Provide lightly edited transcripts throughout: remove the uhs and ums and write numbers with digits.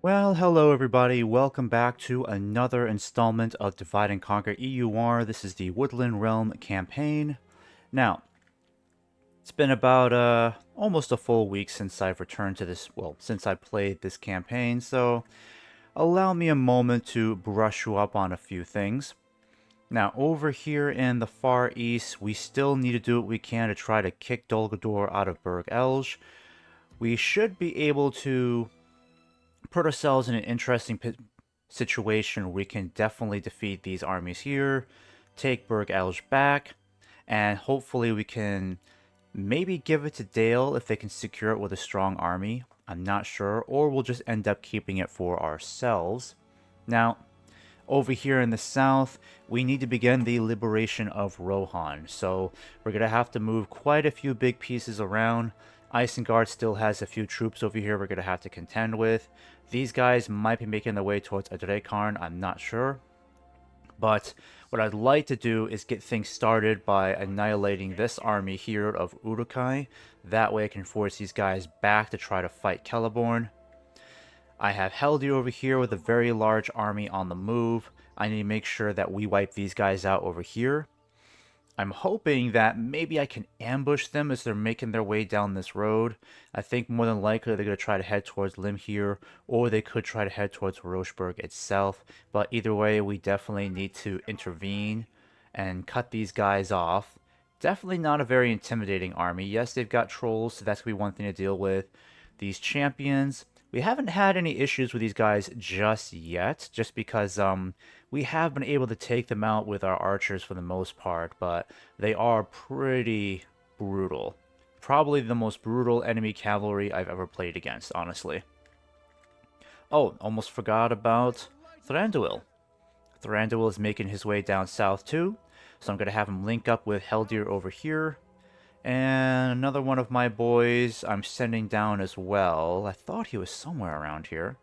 Well, hello everybody. Welcome back to another installment of Divide and Conquer EUR. This is the Woodland Realm campaign. Now, it's been about almost a full week since I've returned to this, well, since I played this campaign, so allow me a moment to brush you up on a few things. Now, over here in the Far East, we still need to do what we can to try to kick Dolgador out of Burg Elge. We should be able to put ourselves in an interesting situation where we can definitely defeat these armies here, take Burg Elge back, and hopefully we can maybe give it to Dale if they can secure it with a strong army. I'm not sure, or we'll just end up keeping it for ourselves. Now, Over here in the south, we need to begin the liberation of Rohan. So we're going to have to move quite a few big pieces around. Isengard still has a few troops over here we're going to have to contend with. These guys might be making their way towards Adrekarn, I'm not sure. But what I'd like to do is get things started by annihilating this army here of Uruk-hai. That way I can force these guys back to try to fight Celeborn. I have Heldir over here with a very large army on the move. I need to make sure that we wipe these guys out over here. I'm hoping that maybe I can ambush them as they're making their way down this road. I think more than likely they're going to try to head towards Limhir, or they could try to head towards Rocheburg itself. But either way, we definitely need to intervene and cut these guys off. Definitely not a very intimidating army. Yes, they've got trolls, so that's going to be one thing to deal with. These champions, we haven't had any issues with these guys just yet, just because we have been able to take them out with our archers for the most part, but they are pretty brutal. Probably the most brutal enemy cavalry I've ever played against, honestly. Oh, almost forgot about Thranduil. Thranduil is making his way down south too, so I'm going to have him link up with Heldir over here. And another one of my boys I'm sending down as well. I thought he was somewhere around here.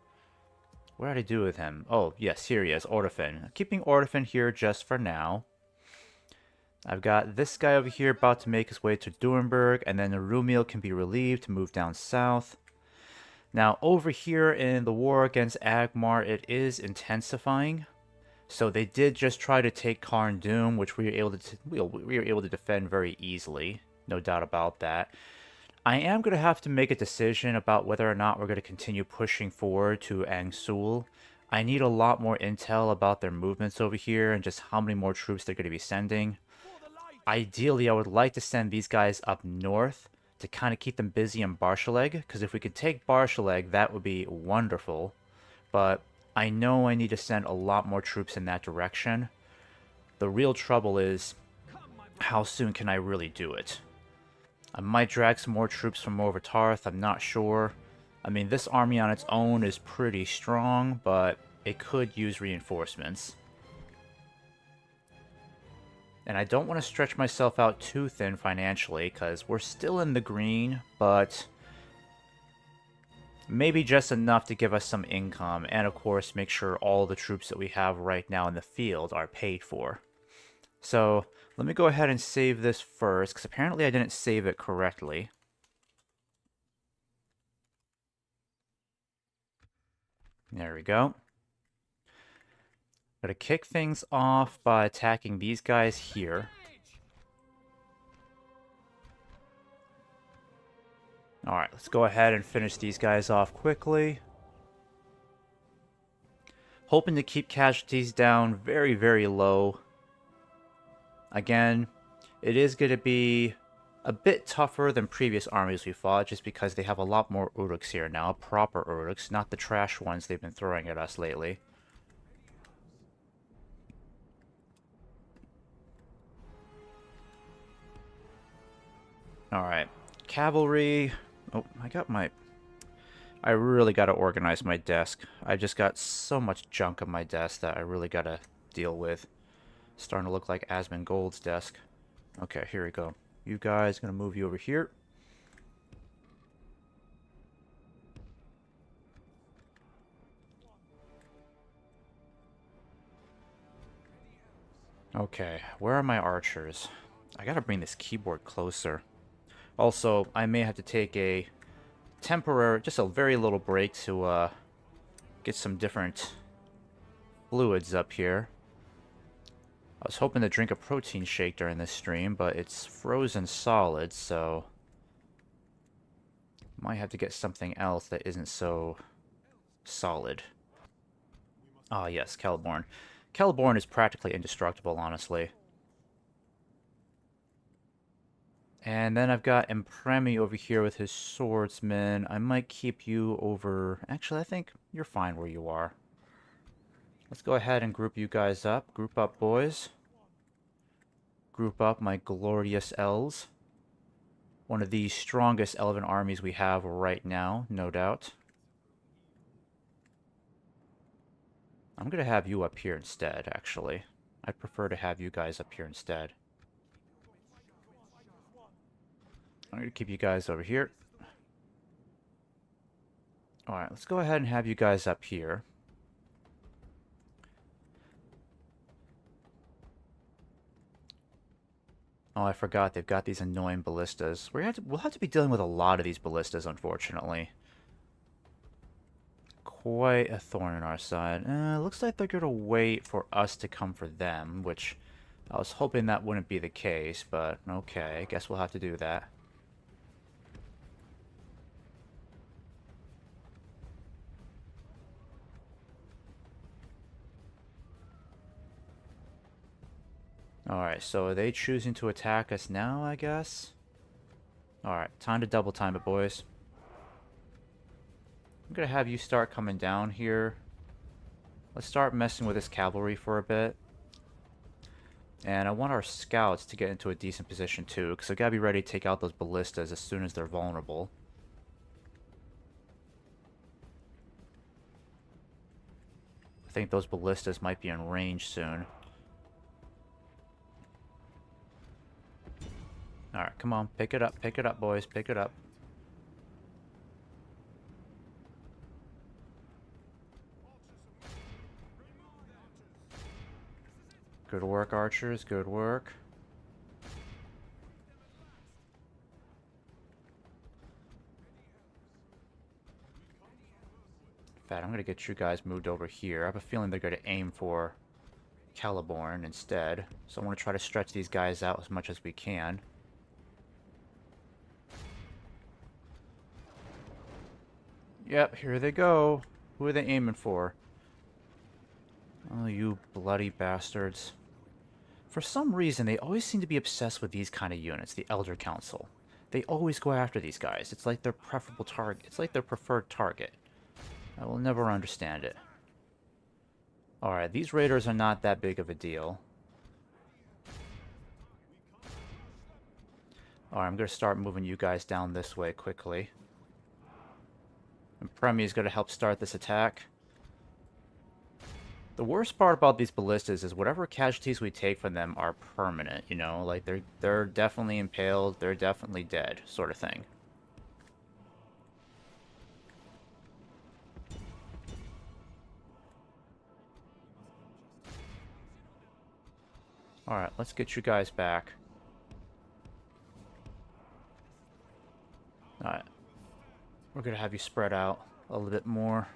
What did I do with him? Oh, yes, here he is, Ordofin. Keeping Ordofin here just for now. I've got this guy over here about to make his way to Durenberg, and then Rumiel can be relieved to move down south. Now, over here in the war against Agmar, it is intensifying. So they did just try to take Karn Doom, which we were able to defend very easily. No doubt about that. I am going to have to make a decision about whether or not we're going to continue pushing forward to Angsul. I need a lot more intel about their movements over here and just how many more troops they're going to be sending. Ideally, I would like to send these guys up north to kind of keep them busy in Barshaleg, because if we could take Barshaleg, that would be wonderful. But I know I need to send a lot more troops in that direction. The real trouble is, how soon can I really do it? I might drag some more troops from over Tarth, I'm not sure. I mean, this army on its own is pretty strong, but it could use reinforcements. And I don't want to stretch myself out too thin financially, because we're still in the green, but maybe just enough to give us some income, and of course make sure all the troops that we have right now in the field are paid for. So let me go ahead and save this first, because apparently I didn't save it correctly. There we go. Gotta kick things off by attacking these guys here. Alright, let's go ahead and finish these guys off quickly. Hoping to keep casualties down very, very low. Again, it is going to be a bit tougher than previous armies we fought, just because they have a lot more Uruks here now, proper Uruks, not the trash ones they've been throwing at us lately. Alright, cavalry. Oh, I really got to organize my desk. I just got so much junk on my desk that I really got to deal with. Starting to look like Asmongold's desk. Okay, here we go. You guys, gonna move you over here. Okay, where are my archers? I gotta bring this keyboard closer. Also, I may have to take a temporary, just a very little break to get some different fluids up here. I was hoping to drink a protein shake during this stream, but it's frozen solid, so might have to get something else that isn't so solid. Ah, yes, Celeborn. Celeborn is practically indestructible, honestly. And then I've got Empremi over here with his swordsman. I might keep you over... Actually, I think you're fine where you are. Let's go ahead and group you guys up. Group up, boys. Group up, my glorious elves. One of the strongest elven armies we have right now, no doubt. I'm gonna have you up here instead, actually. I'd prefer to have you guys up here instead. I'm gonna keep you guys over here. Alright, let's go ahead and have you guys up here. Oh, I forgot. They've got these annoying ballistas. We'll have to be dealing with a lot of these ballistas, unfortunately. Quite a thorn in our side. Looks like they're going to wait for us to come for them, which I was hoping that wouldn't be the case, but okay. I guess we'll have to do that. Alright, so are they choosing to attack us now, I guess? Alright, time to double time it, boys. I'm gonna have you start coming down here. Let's start messing with this cavalry for a bit. And I want our scouts to get into a decent position too, because I gotta be ready to take out those ballistas as soon as they're vulnerable. I think those ballistas might be in range soon. Alright, come on, pick it up, boys, pick it up. Good work, archers, good work. In fact, I'm gonna get you guys moved over here. I have a feeling they're gonna aim for Caliborn instead. So I want to try to stretch these guys out as much as we can. Yep, here they go. Who are they aiming for? Oh, you bloody bastards. For some reason, they always seem to be obsessed with these kind of units, the Elder Council. They always go after these guys. It's like their preferable target. It's like their preferred target. I will never understand it. Alright, these raiders are not that big of a deal. Alright, I'm going to start moving you guys down this way quickly. And Premi is going to help start this attack. The worst part about these ballistas is whatever casualties we take from them are permanent, you know? Like, they're definitely impaled, they're definitely dead, sort of thing. Alright, let's get you guys back. Alright. We're gonna have you spread out a little bit more.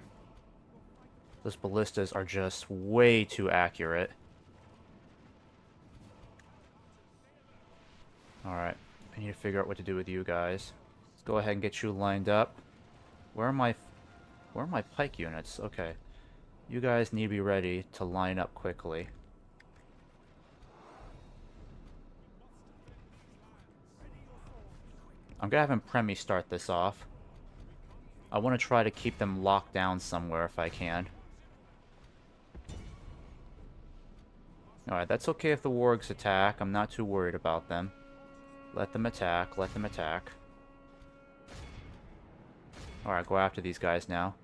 Those ballistas are just way too accurate. Alright, I need to figure out what to do with you guys. Let's go ahead and get you lined up. Where are my pike units? Okay. You guys need to be ready to line up quickly. I'm gonna have him Premi start this off. I want to try to keep them locked down somewhere if I can. Alright, that's okay if the wargs attack. I'm not too worried about them. Let them attack, let them attack. Alright, go after these guys now.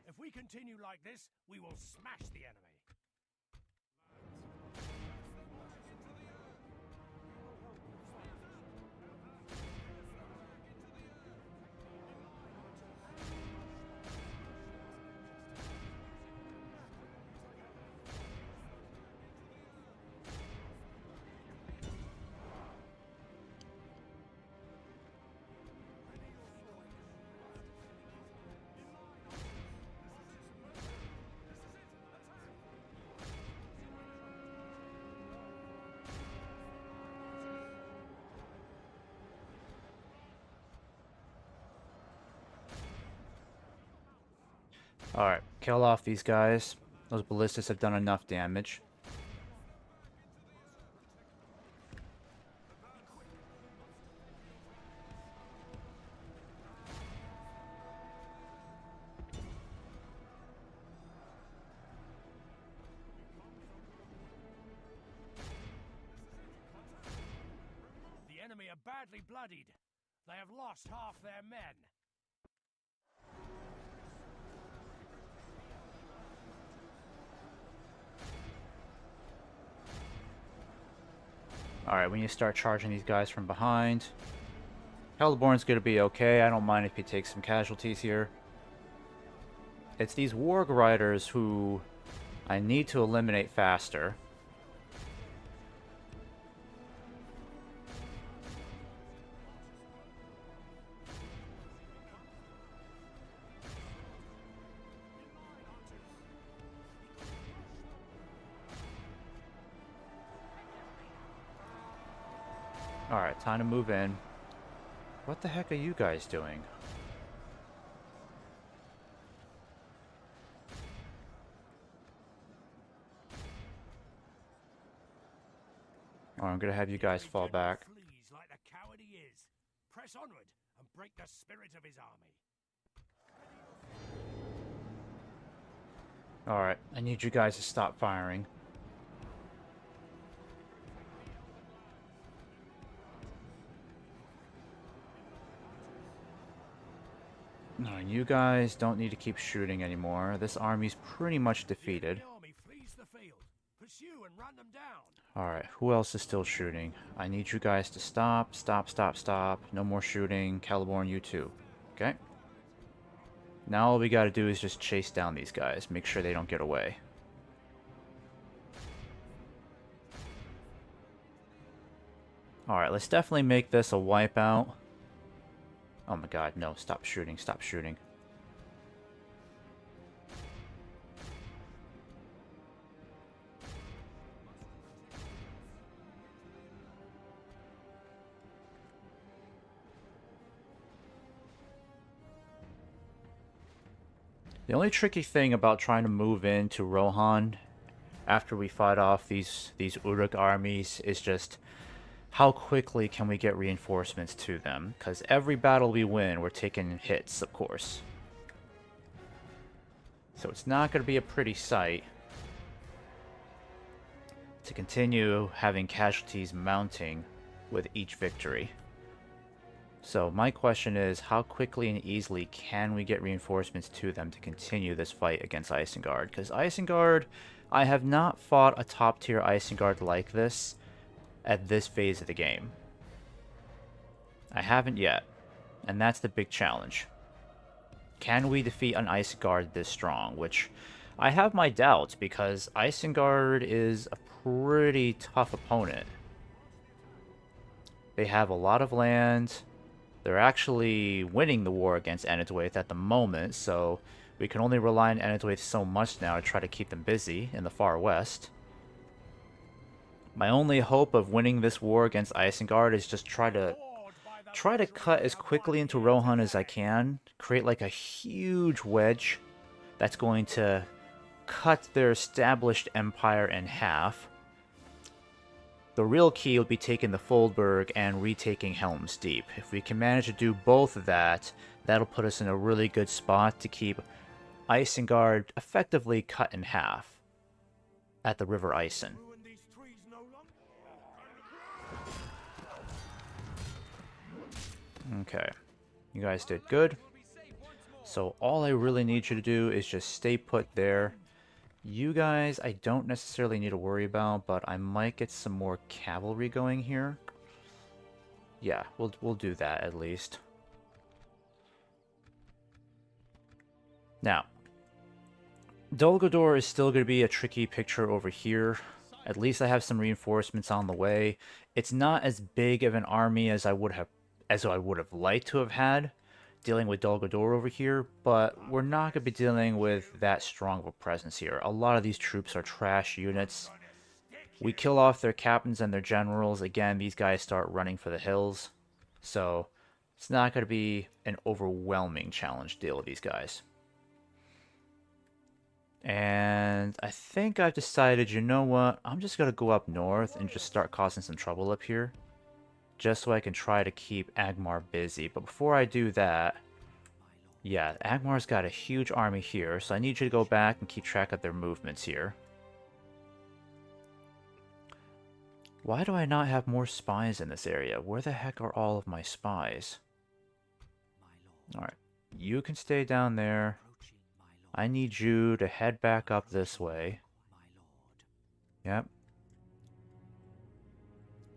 If we continue like this, we will smash the enemy. Alright, kill off these guys. Those ballistas have done enough damage. are badly bloodied. They have lost half their men. Alright, we need to start charging these guys from behind. Celeborn's gonna be okay. I don't mind if he takes some casualties here. It's these Warg Riders who I need to eliminate faster. Alright, time to move in. What the heck are you guys doing? Alright, I'm gonna have you guys fall back. Flees like the coward he is. Press onward and break the spirit of his army. Alright, I need you guys to stop firing. No, you guys don't need to keep shooting anymore. This army's pretty much defeated. The army flees the field. Pursue and run them down. Alright, who else is still shooting? I need you guys to stop, stop, stop, stop. No more shooting. Celeborn, you too. Okay? Now all we gotta do is just chase down these guys. Make sure they don't get away. Alright, let's definitely make this a wipeout. Oh my god, no. Stop shooting, stop shooting. The only tricky thing about trying to move into Rohan after we fight off these Uruk armies is just how quickly can we get reinforcements to them? Because every battle we win, we're taking hits, of course. So it's not going to be a pretty sight to continue having casualties mounting with each victory. So my question is, how quickly and easily can we get reinforcements to them to continue this fight against Isengard? Because Isengard, I have not fought a top tier Isengard like this at this phase of the game. I haven't yet, and that's the big challenge. Can we defeat an Isengard this strong? Which I have my doubts, because Isengard is a pretty tough opponent. They have a lot of land. They're actually winning the war against Enedwaith at the moment, so we can only rely on Enedwaith so much now to try to keep them busy in the far west. My only hope of winning this war against Isengard is just try to cut as quickly into Rohan as I can, create like a huge wedge that's going to cut their established empire in half. The real key will be taking the Foldberg and retaking Helm's Deep. If we can manage to do both of that, that'll put us in a really good spot to keep Isengard effectively cut in half at the River Isen. Okay, you guys did good. So all I really need you to do is just stay put there. You guys, I don't necessarily need to worry about, but I might get some more cavalry going here. Yeah, we'll do that at least. Now, Dol Guldur is still going to be a tricky picture over here. At least I have some reinforcements on the way. It's not as big of an army as I would have liked to have had dealing with Dol Guldur over here, but we're not going to be dealing with that strong of a presence here. A lot of these troops are trash units. We kill off their captains and their generals. Again, these guys start running for the hills. So it's not going to be an overwhelming challenge to deal with these guys. And I think I've decided, you know what, I'm just going to go up north and just start causing some trouble up here, just so I can try to keep Angmar busy. But before I do that, yeah, Angmar's got a huge army here, so I need you to go back and keep track of their movements here. Why do I not have more spies in this area? Where the heck are all of my spies? Alright, you can stay down there. I need you to head back up this way. Yep.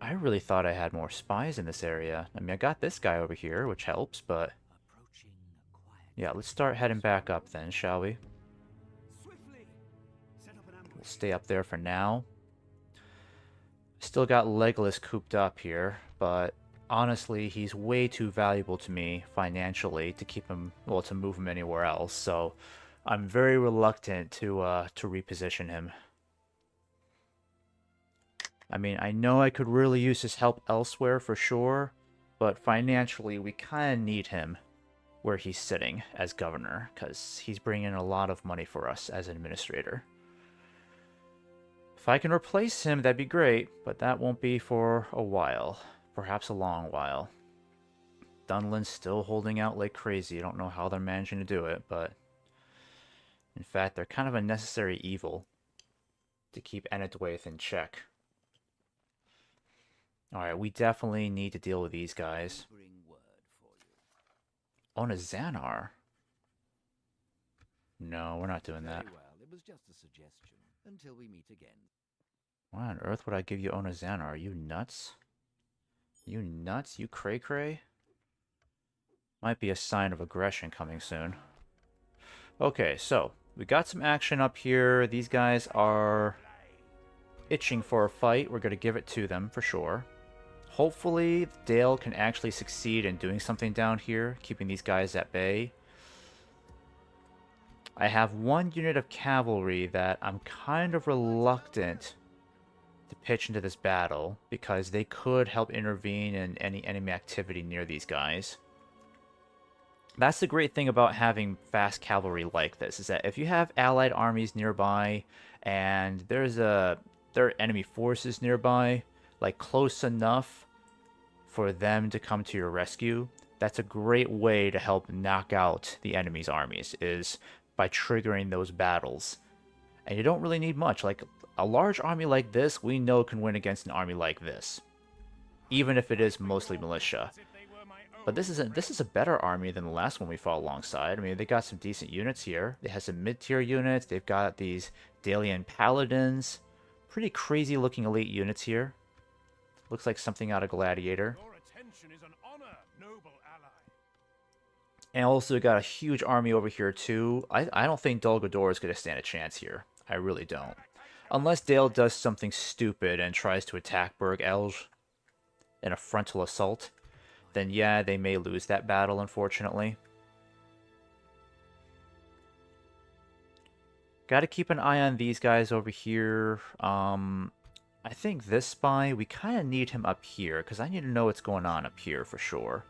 I really thought I had more spies in this area. I mean, I got this guy over here, which helps, but... yeah, let's start heading back up then, shall we? We'll stay up there for now. Still got Legolas cooped up here, but honestly, he's way too valuable to me financially to keep him, well, to move him anywhere else, so I'm very reluctant to reposition him. I mean, I know I could really use his help elsewhere for sure, but financially, we kind of need him where he's sitting as governor, because he's bringing in a lot of money for us as an administrator. If I can replace him, that'd be great, but that won't be for a while. Perhaps a long while. Dunland's still holding out like crazy. I don't know how they're managing to do it, but... in fact, they're kind of a necessary evil to keep Enedwaith in check. Alright, we definitely need to deal with these guys. On a Xanar? No, we're not doing that. Very well. It was just a suggestion. Until we meet again. Why on earth would I give you Ona Xanar? Are you nuts? You nuts? You cray-cray? Might be a sign of aggression coming soon. Okay, so we got some action up here. These guys are itching for a fight. We're going to give it to them for sure. Hopefully, Dale can actually succeed in doing something down here, keeping these guys at bay. I have one unit of cavalry that I'm kind of reluctant to pitch into this battle, because they could help intervene in any enemy activity near these guys. That's the great thing about having fast cavalry like this, is that if you have allied armies nearby, and there are enemy forces nearby, like close enough for them to come to your rescue, that's a great way to help knock out the enemy's armies, is by triggering those battles. And you don't really need much. Like, a large army like this, we know can win against an army like this, even if it is mostly militia. But this is a better army than the last one we fought alongside. I mean, they got some decent units here. They have some mid-tier units. They've got these Dalian paladins. Pretty crazy looking elite units here. Looks like something out of Gladiator. Your attention is an honor, noble ally. And also got a huge army over here too. I don't think Dol Guldur is going to stand a chance here. I really don't. Unless Dale does something stupid and tries to attack Burg Elge in a frontal assault, then yeah, they may lose that battle, unfortunately. Got to keep an eye on these guys over here. I think this spy, we kind of need him up here, because I need to know what's going on up here for sure.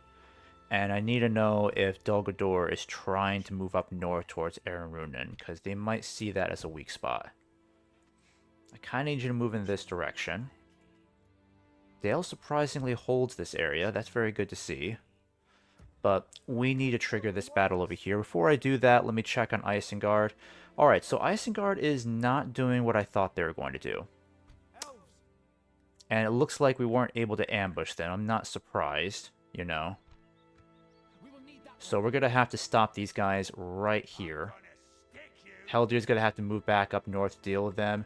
And I need to know if Dol Guldur is trying to move up north towards Erenrunen, because they might see that as a weak spot. I kind of need you to move in this direction. Dale surprisingly holds this area. That's very good to see. But we need to trigger this battle over here. Before I do that, let me check on Isengard. Alright, so Isengard is not doing what I thought they were going to do. And it looks like we weren't able to ambush them. I'm not surprised, you know. So we're going to have to stop these guys right here. Heldir's going to have to move back up north to deal with them.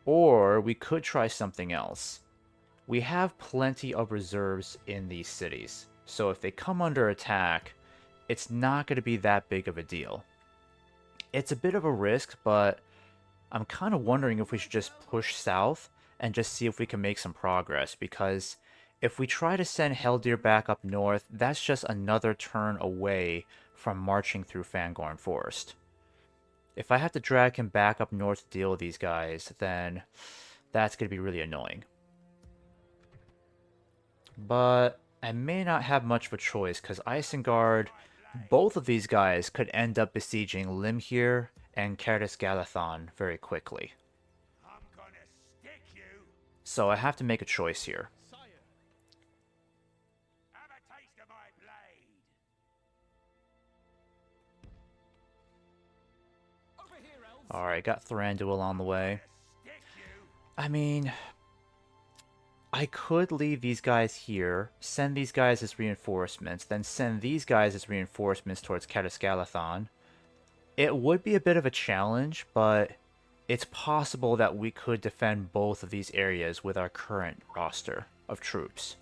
Or we could try something else. We have plenty of reserves in these cities. So if they come under attack, it's not going to be that big of a deal. It's a bit of a risk, but I'm kind of wondering if we should just push south and just see if we can make some progress, because if we try to send Heldir back up north, that's just another turn away from marching through Fangorn Forest. If I have to drag him back up north to deal with these guys, then that's going to be really annoying. But I may not have much of a choice, because Isengard, both of these guys could end up besieging Limhir and Certis Galathon very quickly. So I have to make a choice here. Alright, got Thranduil on the way. I mean, I could leave these guys here, send these guys as reinforcements, then send these guys as reinforcements towards Catyscalathon. It would be a bit of a challenge, but it's possible that we could defend both of these areas with our current roster of troops.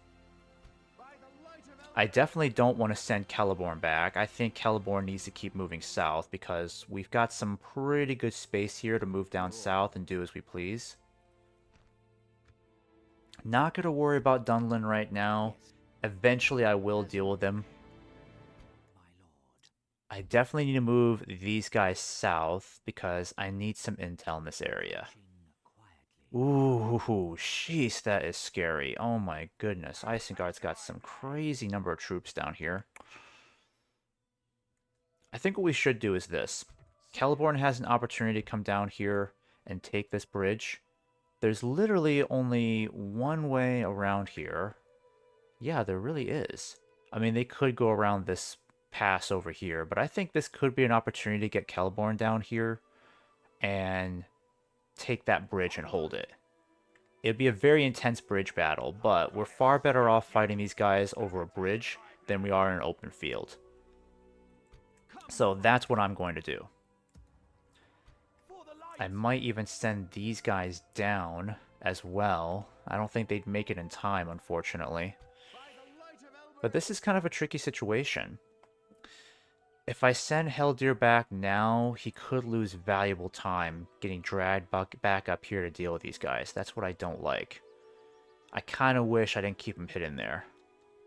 I definitely don't want to send Celeborn back. I think Celeborn needs to keep moving south because we've got some pretty good space here to move down south and do as we please. Not going to worry about Dunlin right now. Eventually I will deal with them. I definitely need to move these guys south because I need some intel in this area. Ooh, sheesh, that is scary. Oh my goodness. Isengard's got some crazy number of troops down here. I think what we should do is this. Celeborn has an opportunity to come down here and take this bridge. There's literally only one way around here. Yeah, there really is. I mean, they could go around this pass over here, but I think this could be an opportunity to get Celeborn down here and take that bridge and hold it. It'd be a very intense bridge battle, but we're far better off fighting these guys over a bridge than we are in an open field. So that's what I'm going to do. I might even send these guys down as well. I don't think they'd make it in time, unfortunately. But this is kind of a tricky situation. If I send Heldir back now, he could lose valuable time getting dragged back up here to deal with these guys. That's what I don't like. I kind of wish I didn't keep him hidden there.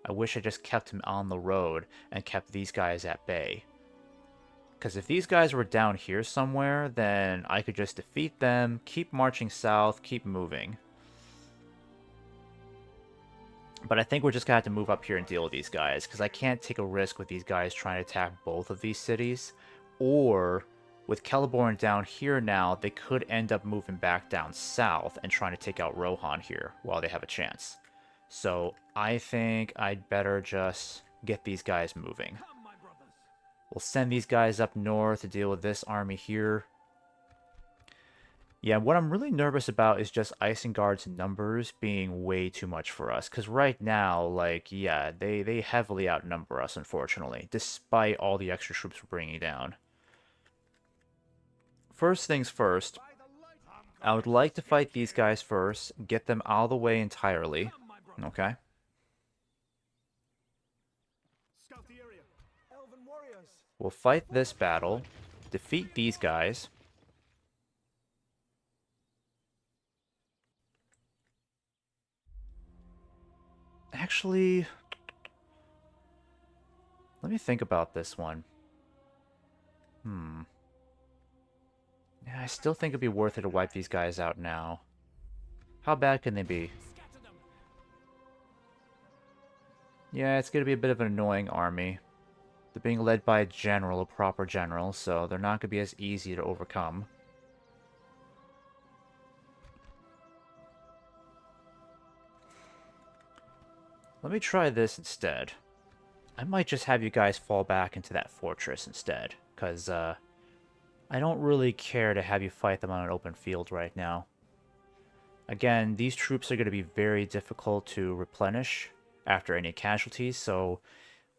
I wish I just kept him on the road and kept these guys at bay. Because if these guys were down here somewhere, then I could just defeat them, keep marching south, keep moving. But I think we're just going to have to move up here and deal with these guys, because I can't take a risk with these guys trying to attack both of these cities. Or, with Celeborn down here now, they could end up moving back down south and trying to take out Rohan here while they have a chance. So, I think I'd better just get these guys moving. We'll send these guys up north to deal with this army here. Yeah, what I'm really nervous about is just Isengard's numbers being way too much for us. Because right now, like, yeah, they heavily outnumber us, unfortunately. Despite all the extra troops we're bringing down. First things first, I would like to fight these guys first. Get them out of the way entirely. Okay? We'll fight this battle. Defeat these guys. Actually, let me think about this one. Yeah, I still think it'd be worth it to wipe these guys out now. How bad can they be? Yeah, it's gonna be a bit of an annoying army. They're being led by a general, a proper general, so they're not gonna be as easy to overcome. Let me try this instead. I might just have you guys fall back into that fortress instead, because I don't really care to have you fight them on an open field right now. Again, these troops are going to be very difficult to replenish after any casualties, so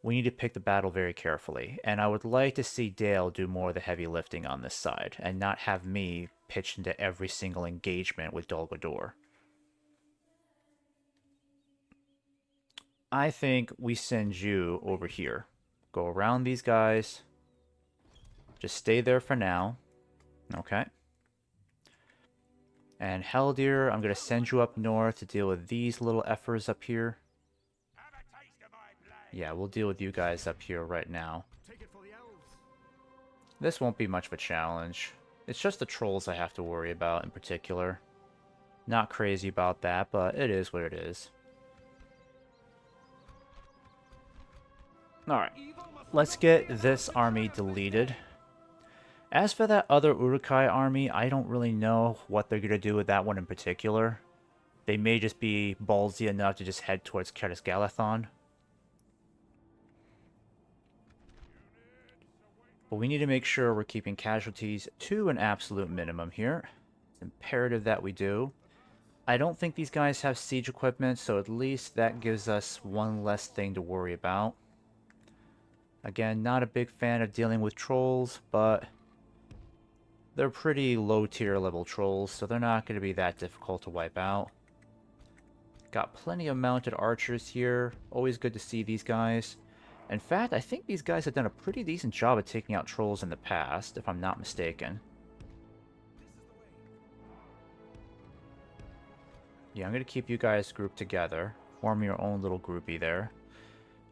we need to pick the battle very carefully. And I would like to see Dale do more of the heavy lifting on this side, and not have me pitch into every single engagement with Dol Guldur. I think we send you over here. Go around these guys. Just stay there for now. Okay. And Heldir, I'm going to send you up north to deal with these little effers up here. Yeah, we'll deal with you guys up here right now. This won't be much of a challenge. It's just the trolls I have to worry about in particular. Not crazy about that, but it is what it is. Alright, let's get this army deleted. As for that other Uruk-hai army, I don't really know what they're going to do with that one in particular. They may just be ballsy enough to just head towards Catyscalathon. But we need to make sure we're keeping casualties to an absolute minimum here. It's imperative that we do. I don't think these guys have siege equipment, so at least that gives us one less thing to worry about. Again, not a big fan of dealing with trolls, but they're pretty low tier level trolls, so they're not going to be that difficult to wipe out. Got plenty of mounted archers here. Always good to see these guys. In fact, I think these guys have done a pretty decent job of taking out trolls in the past, if I'm not mistaken. Yeah, I'm going to keep you guys grouped together. Form your own little groupie there.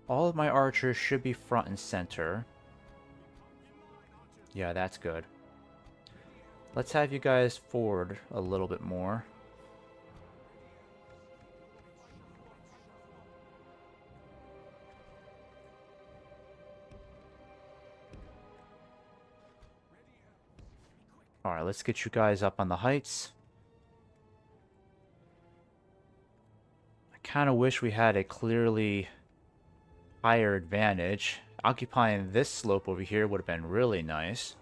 All of my archers should be front and center. Yeah, that's good. Let's have you guys forward a little bit more. Alright, let's get you guys up on the heights. I kind of wish we had a clearly higher advantage. Occupying this slope over here would have been really nice.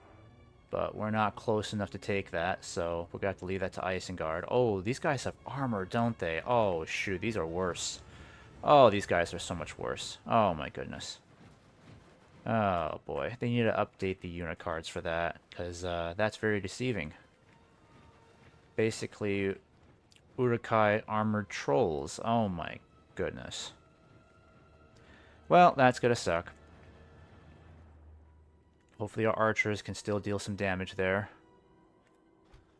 But we're not close enough to take that, so we're going to have to leave that to Isengard. Oh, these guys have armor, don't they? Oh, shoot, these are worse. Oh, these guys are so much worse. Oh, my goodness. Oh, boy. They need to update the unit cards for that, because that's very deceiving. Basically, Urukai armored trolls. Oh, my goodness. Well, that's going to suck. Hopefully our archers can still deal some damage there.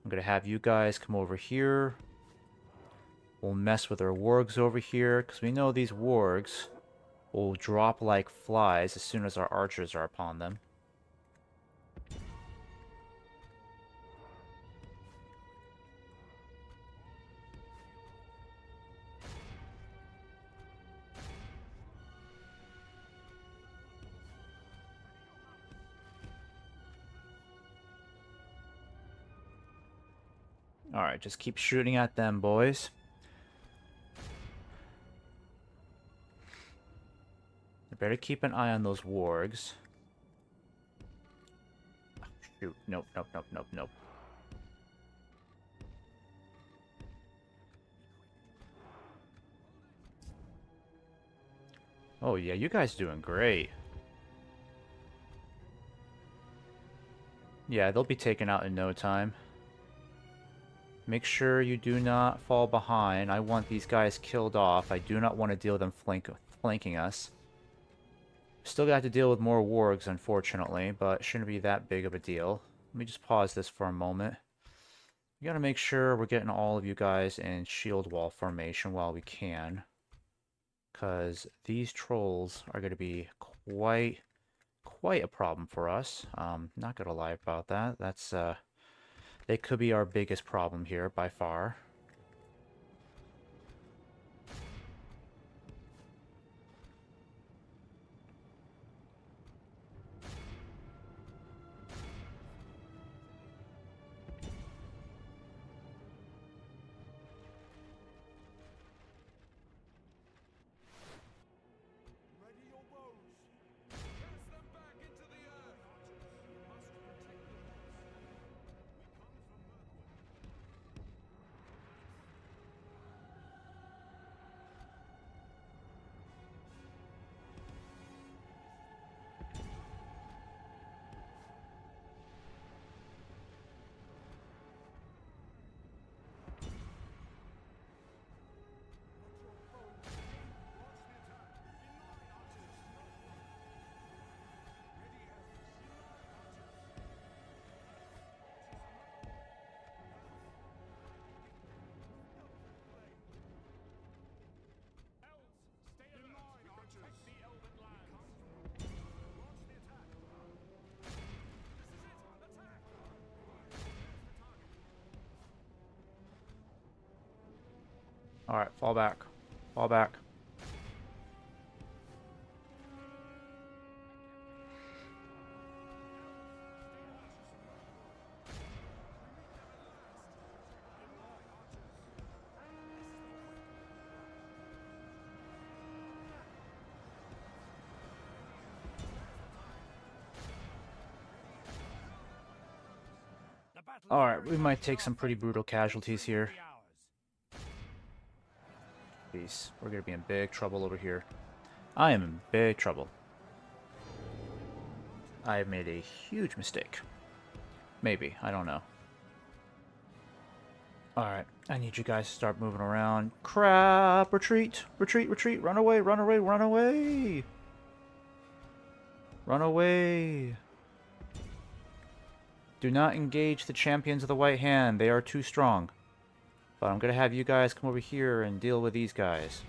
I'm going to have you guys come over here. We'll mess with our wargs over here, because we know these wargs will drop like flies as soon as our archers are upon them. Alright, just keep shooting at them, boys. You better keep an eye on those wargs. Oh, shoot. Nope, nope, nope, nope, nope. Oh yeah, you guys doing great. Yeah, they'll be taken out in no time. Make sure you do not fall behind. I want these guys killed off. I do not want to deal with them flanking us. Still got to deal with more wargs, unfortunately, but it shouldn't be that big of a deal. Let me just pause this for a moment. We gotta make sure we're getting all of you guys in shield wall formation while we can. Because these trolls are going to be quite a problem for us. Not gonna lie about that. That's, they could be our biggest problem here by far. Ready your bows. Cast them back into the earth. You must protect the walls. We come from Mirkwood. Alright, fall back. Fall back. Alright, we might take some pretty brutal casualties here. Peace. We're gonna be in big trouble over here. I am in big trouble. I have made a huge mistake. Maybe. I don't know. Alright. I need you guys to start moving around. Crap! Retreat! Retreat! Retreat! Run away! Run away! Run away! Run away! Do not engage the champions of the White Hand. They are too strong. But I'm gonna have you guys come over here and deal with these guys.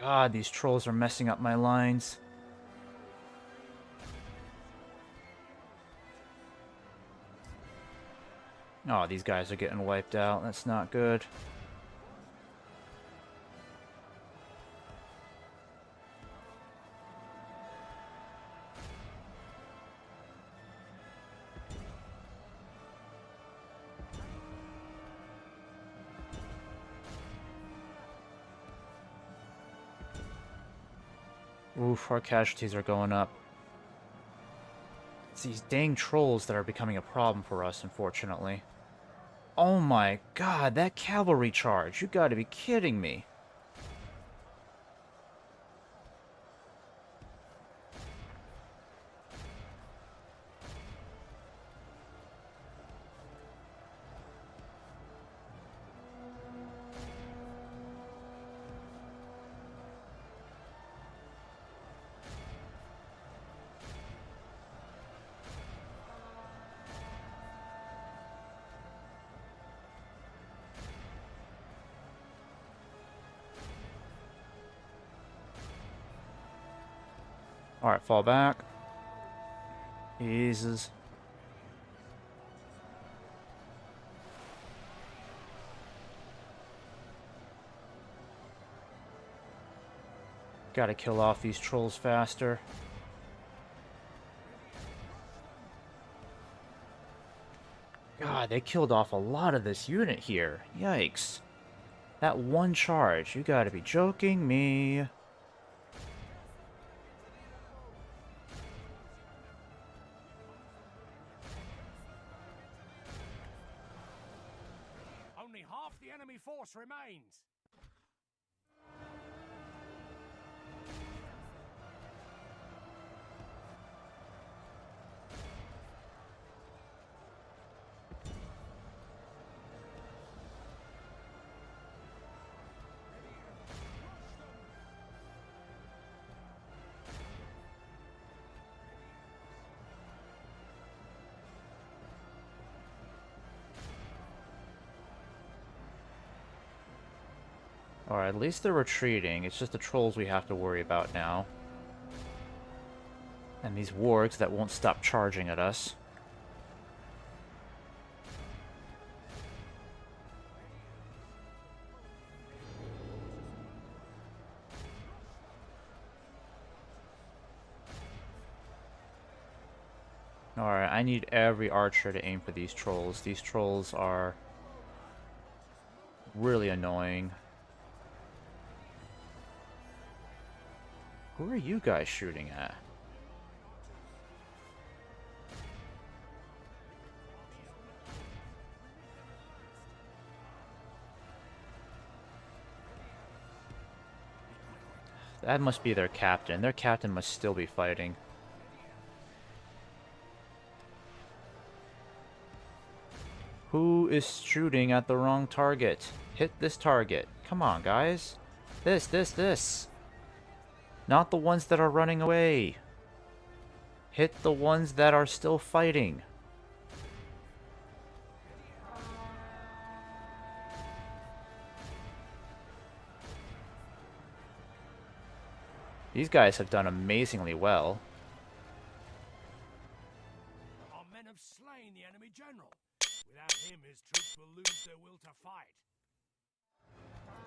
God, these trolls are messing up my lines. Oh, these guys are getting wiped out. That's not good. Oof, our casualties are going up. It's these dang trolls that are becoming a problem for us, unfortunately. Oh my god, that cavalry charge! You gotta be kidding me. Alright, fall back. Jesus. Gotta kill off these trolls faster. God, they killed off a lot of this unit here. Yikes. That one charge. You gotta be joking me. Only half the enemy force remains. Alright, at least they're retreating. It's just the trolls we have to worry about now. And these wargs that won't stop charging at us. Alright, I need every archer to aim for these trolls. These trolls are really annoying. Who are you guys shooting at? That must be their captain. Their captain must still be fighting. Who is shooting at the wrong target? Hit this target. Come on, guys. This. Not the ones that are running away. Hit the ones that are still fighting. These guys have done amazingly well. Our men have slain the enemy general. Without him, his troops will lose their will to fight.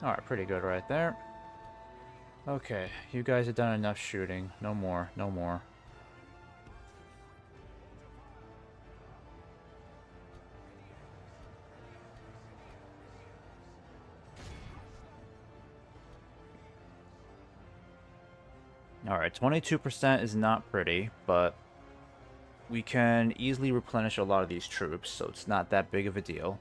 Alright, pretty good right there. Okay, you guys have done enough shooting. No more, no more. Alright, 22% is not pretty, but we can easily replenish a lot of these troops, so it's not that big of a deal.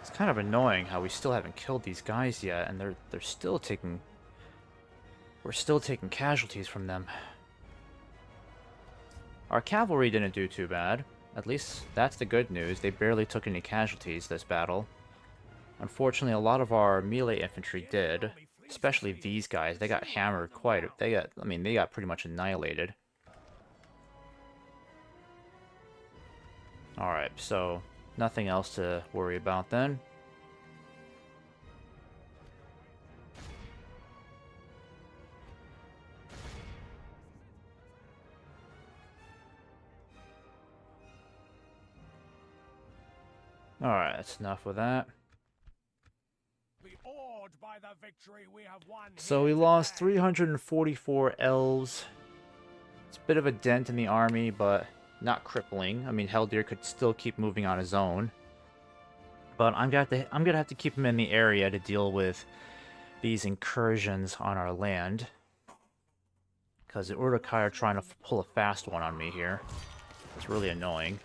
It's kind of annoying how we still haven't killed these guys yet, and they're still taking... We're still taking casualties from them. Our cavalry didn't do too bad. At least that's the good news. They barely took any casualties this battle. Unfortunately, a lot of our melee infantry did. Especially these guys. They got hammered quite... They got pretty much annihilated. Alright, so nothing else to worry about then. Alright, that's enough with that. So we lost 344 elves. It's a bit of a dent in the army, but not crippling. I mean, Heldir could still keep moving on his own. But I'm gonna have to keep him in the area to deal with these incursions on our land. Because the Uruk-hai are trying to pull a fast one on me here. It's really annoying.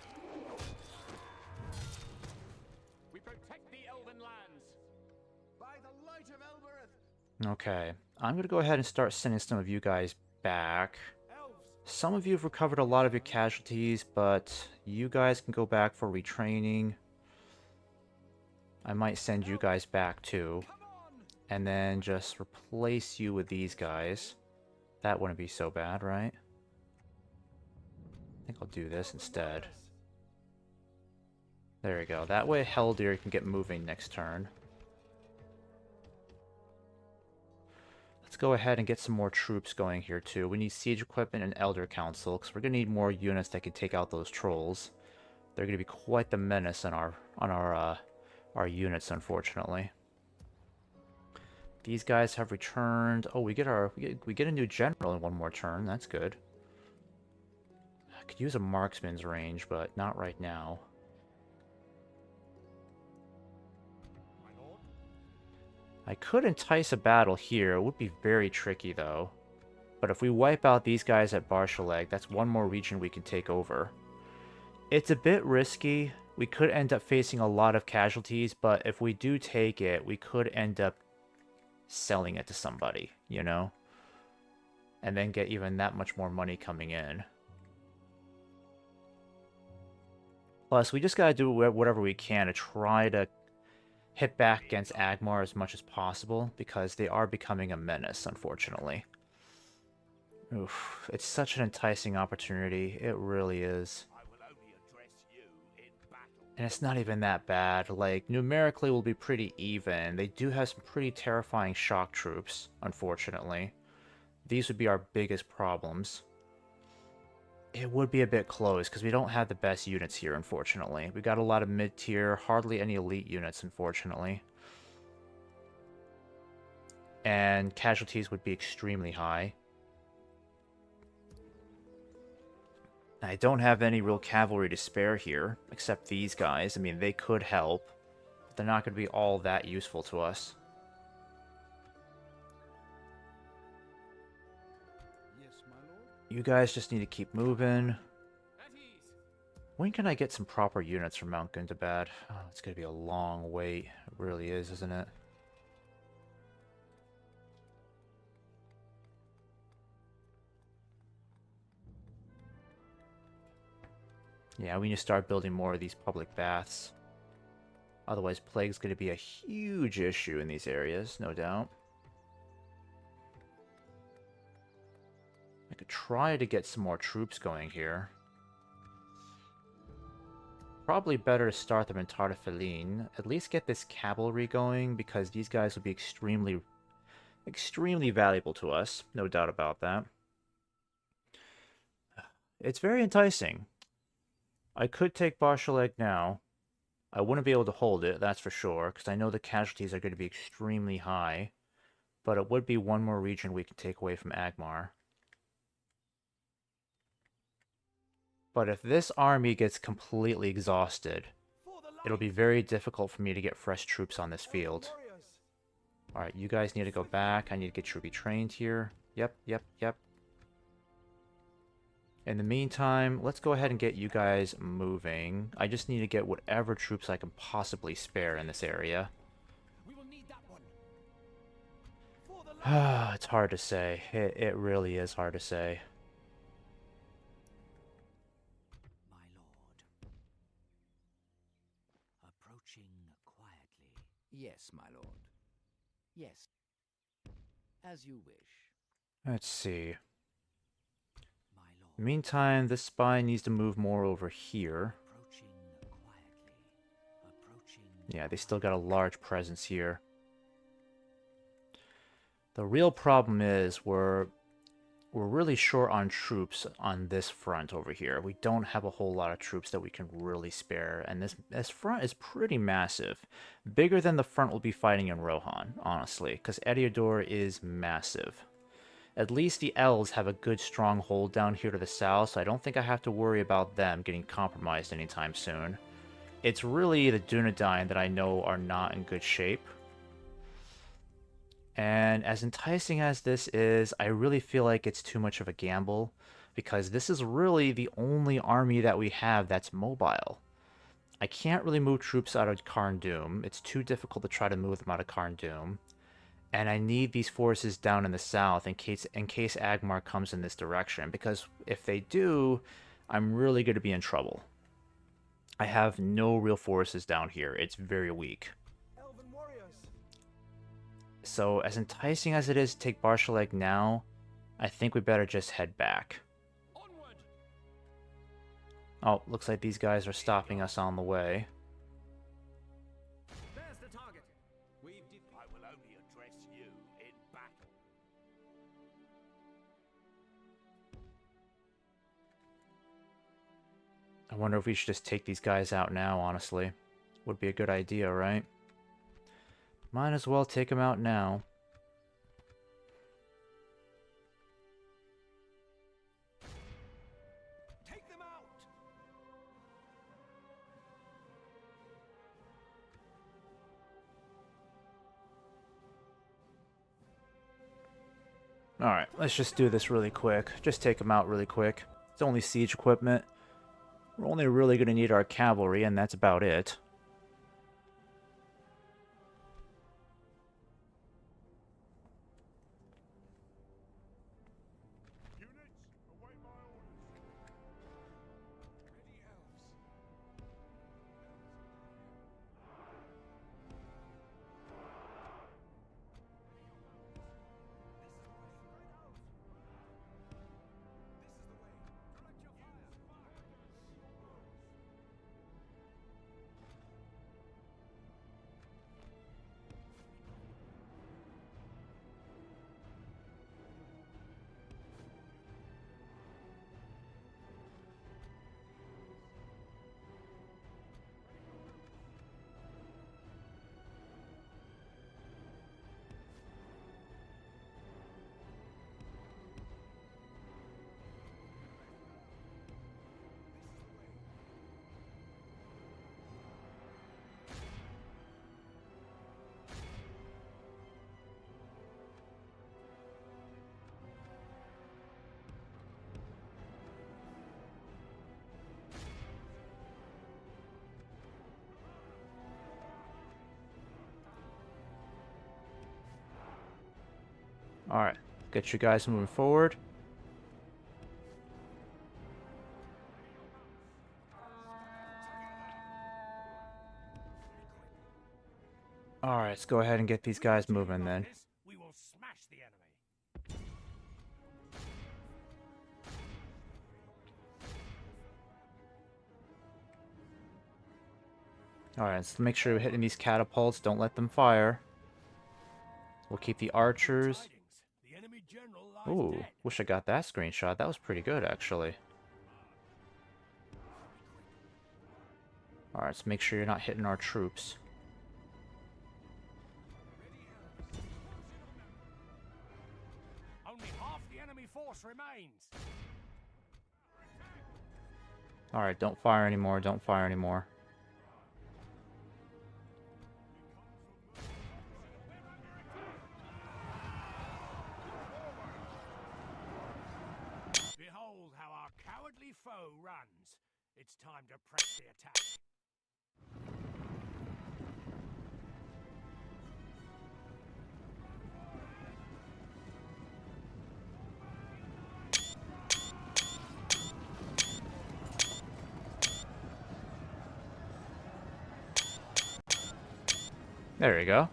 Okay, I'm going to go ahead and start sending some of you guys back. Some of you have recovered a lot of your casualties, but you guys can go back for retraining. I might send you guys back too. And then just replace you with these guys. That wouldn't be so bad, right? I think I'll do this instead. There we go. That way Heldir can get moving next turn. Let's go ahead and get some more troops going here too. We need siege equipment and elder council because we're gonna need more units that can take out those trolls. They're gonna be quite the menace on our units, unfortunately. These guys have returned. Oh, we get a new general in one more turn. That's good. I could use a marksman's range, but not right now. I could entice a battle here. It would be very tricky, though. But if we wipe out these guys at Barshaleg, that's one more region we can take over. It's a bit risky. We could end up facing a lot of casualties, but if we do take it, we could end up selling it to somebody, you know? And then get even that much more money coming in. Plus, we just gotta do whatever we can to try to hit back against Agmar as much as possible, because they are becoming a menace, unfortunately. Oof, it's such an enticing opportunity. It really is. And it's not even that bad. Like, numerically we'll be pretty even. They do have some pretty terrifying shock troops, unfortunately. These would be our biggest problems. It would be a bit close, because we don't have the best units here, unfortunately. We got a lot of mid-tier, hardly any elite units, unfortunately. And casualties would be extremely high. I don't have any real cavalry to spare here, except these guys. I mean, they could help, but they're not going to be all that useful to us. You guys just need to keep moving. When can I get some proper units from Mount Gundabad? Oh, it's going to be a long wait. It really is, isn't it? Yeah, we need to start building more of these public baths. Otherwise, plague's going to be a huge issue in these areas, no doubt. I could try to get some more troops going here. probably better to start them in Tartafeline. At least get this cavalry going, because these guys will be extremely valuable to us. No doubt about that. It's very enticing. I could take Barshaleg now. I wouldn't be able to hold it, that's for sure, because I know the casualties are going to be extremely high. But it would be one more region we can take away from Agmar. But if this army gets completely exhausted, it'll be very difficult for me to get fresh troops on this field. Alright, you guys need to go back. I need to get you retrained here. Yep. In the meantime, let's go ahead and get you guys moving. I just need to get whatever troops I can possibly spare in this area. We will need that one. It's hard to say. It really is hard to say. My lord. Approaching quietly. Yes, my lord. Yes. As you wish. Let's see. My lord. Meantime, this spy needs to move more over here. Approaching quietly. Approaching. Yeah, they still got a large presence here. The real problem is we're really short on troops on this front over here. We don't have a whole lot of troops that we can really spare, and this front is pretty massive. Bigger than the front we'll be fighting in Rohan, honestly, because Ediador is massive. At least the elves have a good strong hold down here to the south, so I don't think I have to worry about them getting compromised anytime soon. It's really the Dunedain that I know are not in good shape. And as enticing as this is, I really feel like it's too much of a gamble, because this is really the only army that we have that's mobile. I can't really move troops out of Karn Doom. It's too difficult to try to move them out of Karn Doom. And I need these forces down in the south in case Agmar comes in this direction, because if they do, I'm really going to be in trouble. I have no real forces down here. It's very weak. Elven warriors. So, as enticing as it is to take Barshaleg now, I think we better just head back. Onward. Oh, looks like these guys are stopping us on the way. There's the target. I will only address you in battle. I wonder if we should just take these guys out now, honestly. Would be a good idea, right? Might as well take them out now. Take them out. Alright, let's just do this really quick. Just take them out really quick. It's only siege equipment. We're only really going to need our cavalry, and that's about it. Units, await my orders. Ready, elves. This is the way. Direct your fire. Alright, get you guys moving forward. Alright, let's go ahead and get these guys moving then. We will smash the enemy. Alright, let's make sure we're hitting these catapults. Don't let them fire. We'll keep the archers. Tidings. The enemy general lies Ooh, dead. wish I got that screenshot. That was pretty good, actually. Alright, let's make sure you're not hitting our troops. Only half the enemy force remains. Alright, don't fire anymore. Don't fire anymore. Behold how our cowardly foe runs. It's time to press the attack. There you go.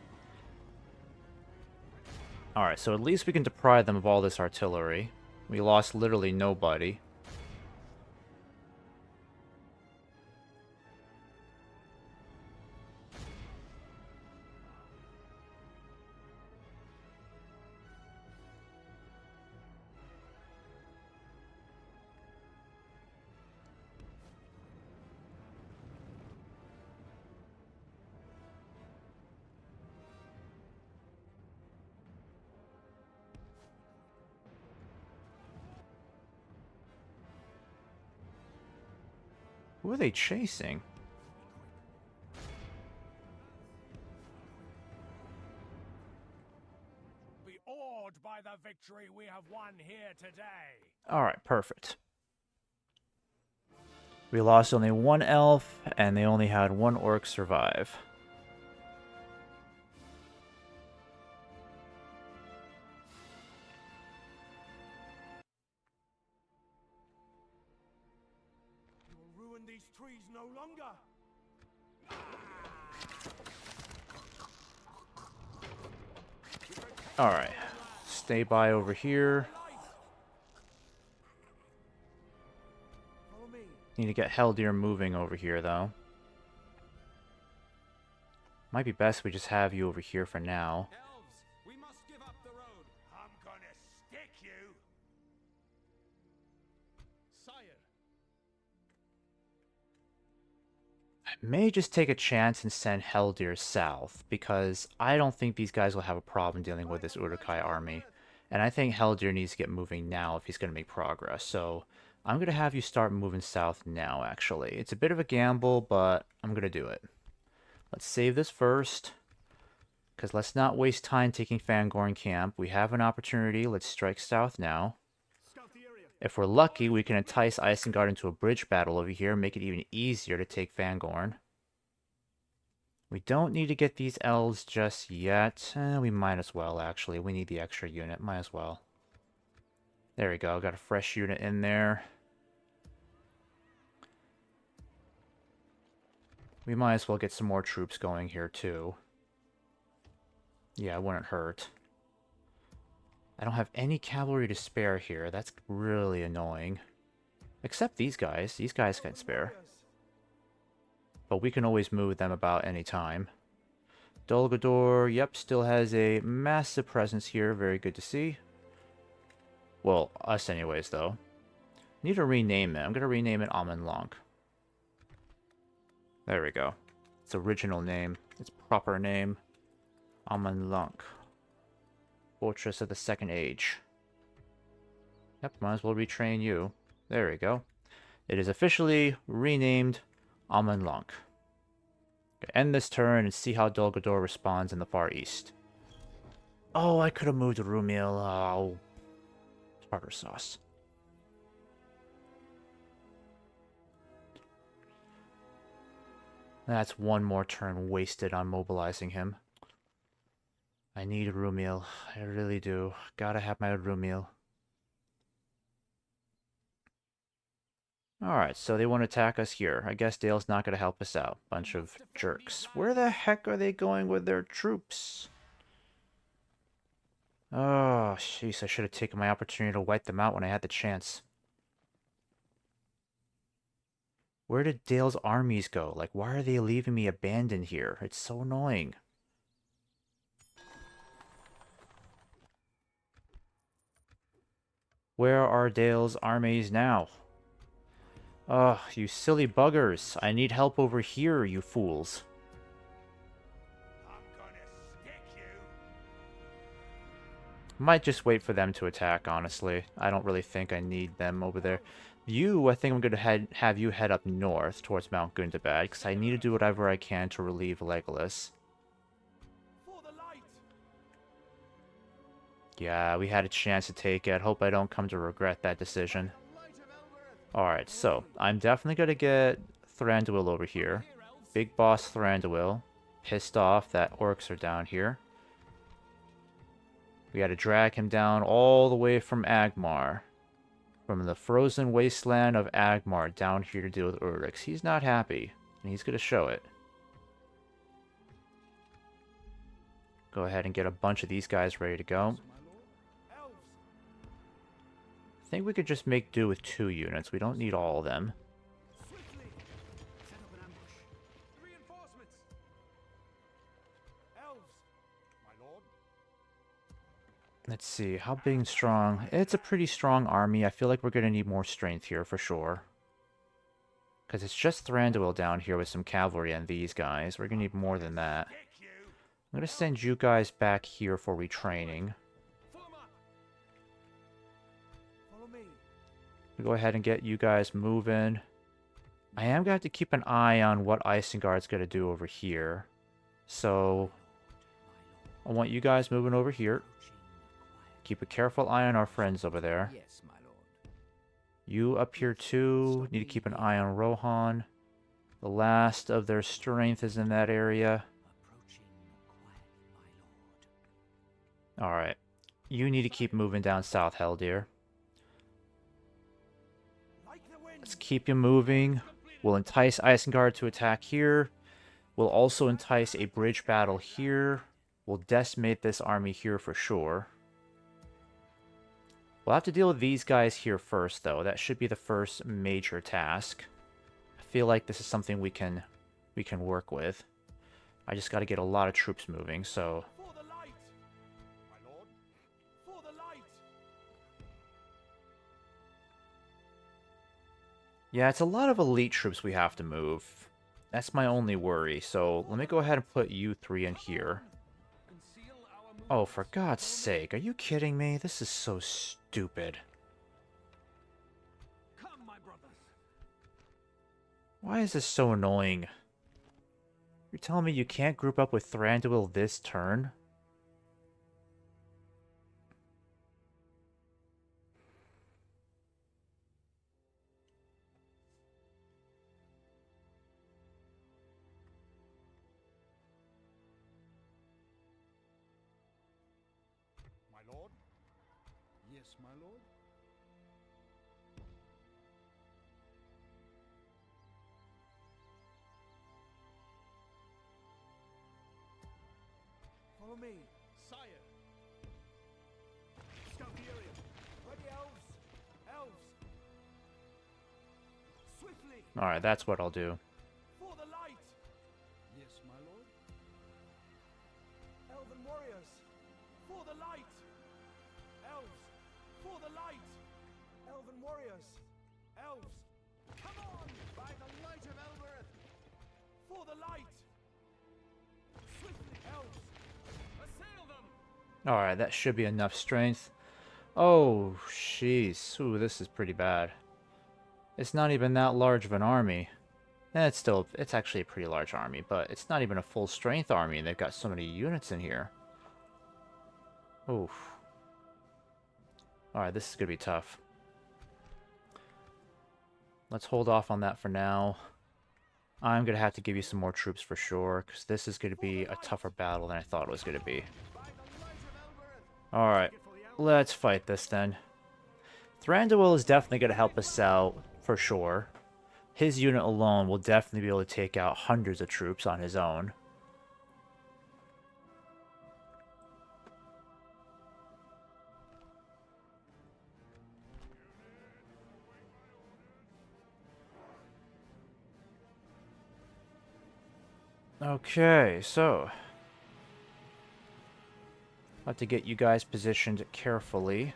Alright, so at least we can deprive them of all this artillery. We lost literally nobody. Who are they chasing? Be awed by the victory we have won here today. Alright, perfect. We lost only one elf, and they only had one orc survive. You will ruin these trees no longer. Alright, stay by over here. Follow me. Need to get Helldeer moving over here, though. Might be best we just have you over here for now. Elves, we must give up the road. I'm gonna stick you. Sire. I may just take a chance and send Helldeer south, because I don't think these guys will have a problem dealing with this Uruk-hai army. And I think Helldeer needs to get moving now if he's going to make progress. So I'm going to have you start moving south now, actually. It's a bit of a gamble, but I'm going to do it. Let's save this first, because let's not waste time taking Fangorn Camp. We have an opportunity. Let's strike south now. Scout the area. If we're lucky, we can entice Isengard into a bridge battle over here, make it even easier to take Fangorn. We don't need to get these elves just yet. We might as well, actually. We need the extra unit. Might as well. There we go. Got a fresh unit in there. We might as well get some more troops going here, too. Yeah, it wouldn't hurt. I don't have any cavalry to spare here. That's really annoying. Except these guys. These guys can spare. But we can always move them about any time. Dol Guldur, yep, still has a massive presence here. Very good to see. Well, us anyways, though. Need to rename it. I'm going to rename it Amon Lonk. There we go. Its original name. Its proper name. Amon Lonk. Fortress of the Second Age. Yep, might as well retrain you. There we go. It is officially renamed Amon Lonk. End this turn and see how Dol Guldur responds in the Far East. Oh, I could have moved Rumiel. Oh, tartar sauce. That's one more turn wasted on mobilizing him. I need Rumiel. I really do. Gotta have my Rumiel. Alright, so they want to attack us here. I guess Dale's not going to help us out. Bunch of jerks. Where the heck are they going with their troops? Oh, jeez, I should have taken my opportunity to wipe them out when I had the chance. Where did Dale's armies go? Like, why are they leaving me abandoned here? It's so annoying. Where are Dale's armies now? Ugh, you silly buggers. I need help over here, you fools. I'm gonna stick you. Might just wait for them to attack, honestly. I don't really think I need them over there. I think I'm going to have you head up north towards Mount Gundabad, because I need to do whatever I can to relieve Legolas. For the light! Yeah, we had a chance to take it. Hope I don't come to regret that decision. Alright, so I'm definitely going to get Thranduil over here. Big boss Thranduil. Pissed off that orcs are down here. We got to drag him down all the way from Agmar. From the frozen wasteland of Agmar down here to deal with Urix. He's not happy, and he's going to show it. Go ahead and get a bunch of these guys ready to go. I think we could just make do with 2 units. We don't need all of them. Swiftly! Set up an ambush. Reinforcements! Elves! My lord? Let's see, how big and strong? It's a pretty strong army. I feel like we're going to need more strength here for sure. Because it's just Thranduil down here with some cavalry and these guys. We're going to need more than that. I'm going to send you guys back here for retraining. Pull 'em up! Follow me. Go ahead and get you guys moving. I am going to have to keep an eye on what Isengard's going to do over here. So, I want you guys moving over here. Keep a careful eye on our friends over there. Yes, my lord. You up here too. Need to keep an eye on Rohan. The last of their strength is in that area. Approaching quiet, my lord. Alright. You need to keep moving down south, Heldir. Like the wind! Let's keep you moving. We'll entice Isengard to attack here. We'll also entice a bridge battle here. We'll decimate this army here for sure. We'll have to deal with these guys here first, though. That should be the first major task. I feel like this is something we can work with. I just got to get a lot of troops moving, so... For the light! My lord? For the light! Yeah, it's a lot of elite troops we have to move. That's my only worry, so let me go ahead and put you 3 in here. Conceal our movements. Oh, for God's sake, are you kidding me? This is so stupid. Come, my brothers! Why is this so annoying? You're telling me you can't group up with Thranduil this turn? My lord? Yes, my lord? Follow me. Sire. Scout the area. Ready, elves? Elves! Swiftly! Alright, that's what I'll do. For the light! Yes, my lord. Elven warriors! For the light! Elves! For the light! Elven warriors! Elves! Come on! By the light of Elbereth! For the light! Swiftly, elves! Assail them! Alright, that should be enough strength. Oh, jeez. Ooh, this is pretty bad. It's not even that large of an army. It's actually a pretty large army, but it's not even a full strength army, and they've got so many units in here. Oof. Alright, this is going to be tough. Let's hold off on that for now. I'm going to have to give you some more troops for sure, because this is going to be a tougher battle than I thought it was going to be. Alright, let's fight this then. Thranduil is definitely going to help us out, for sure. His unit alone will definitely be able to take out hundreds of troops on his own. Okay, so have to get you guys positioned carefully.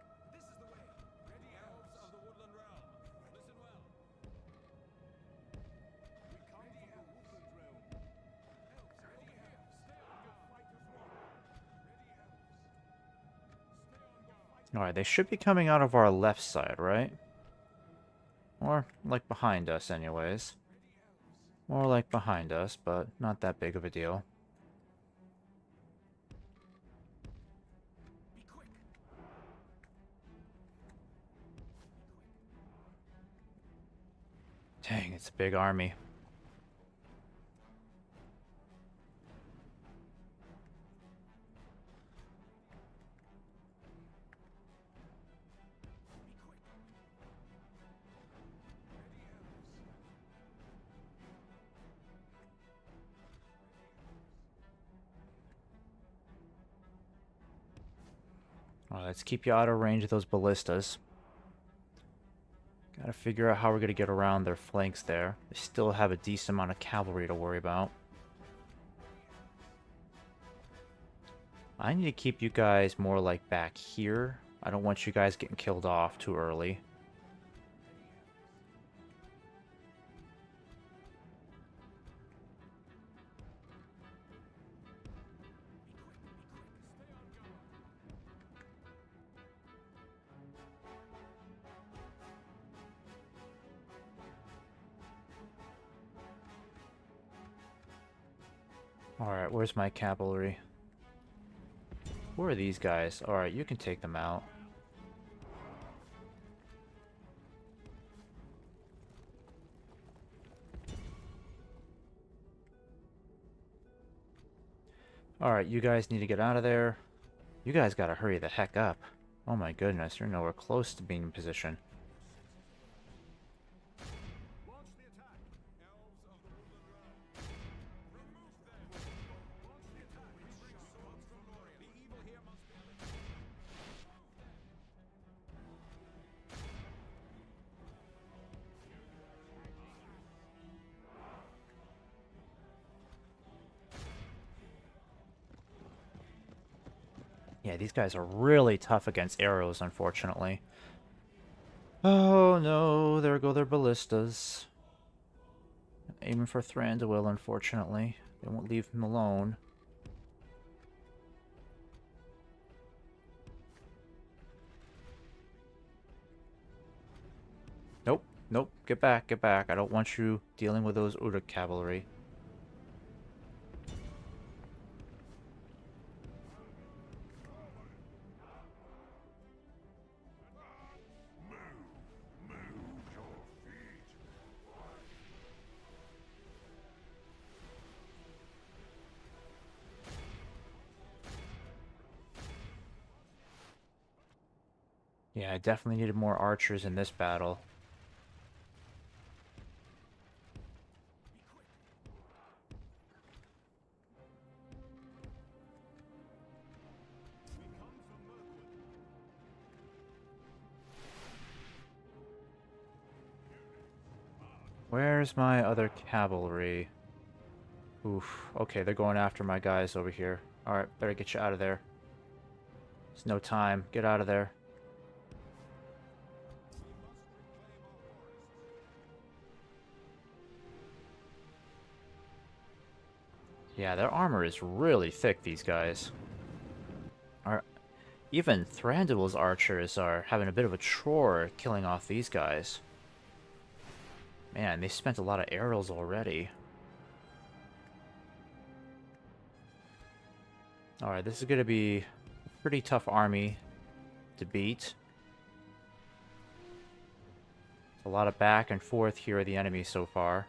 This is the way. Ready, elves of the woodland realm. Listen well. We come from the woodland realm. Elves, ready here. Stay on your fighter's roll. Ready, elves. Stay on your fighter's Alright, they should be coming out of our left side, right? Or, like, behind us, anyways. More like behind us, but not that big of a deal. Be quick. Dang, it's a big army. Alright, let's keep you out of range of those ballistas. Gotta figure out how we're gonna get around their flanks there. They still have a decent amount of cavalry to worry about. I need to keep you guys more like back here. I don't want you guys getting killed off too early. Alright, where's my cavalry? Who are these guys? Alright, you can take them out. Alright, you guys need to get out of there. You guys gotta hurry the heck up. Oh my goodness, you're nowhere close to being in position. Launch the attack. Elves of the woodland realm. Remove them. Launch the attack. We bring swords from Lorien. The evil here must be eliminated. Yeah, these guys are really tough against arrows, unfortunately. Oh no, there go their ballistas. Aiming for Thranduil, unfortunately. They won't leave him alone. Nope, nope, get back, get back. I don't want you dealing with those Uruk cavalry. Yeah, I definitely needed more archers in this battle. We come from Mirkwood. Where's my other cavalry? Oof. Okay, they're going after my guys over here. Alright, better get you out of there. There's no time. Get out of there. Yeah, their armor is really thick, these guys. Even Thranduil's archers are having a bit of a chore killing off these guys. Man, they spent a lot of arrows already. Alright, this is going to be a pretty tough army to beat. A lot of back and forth here of the enemy so far.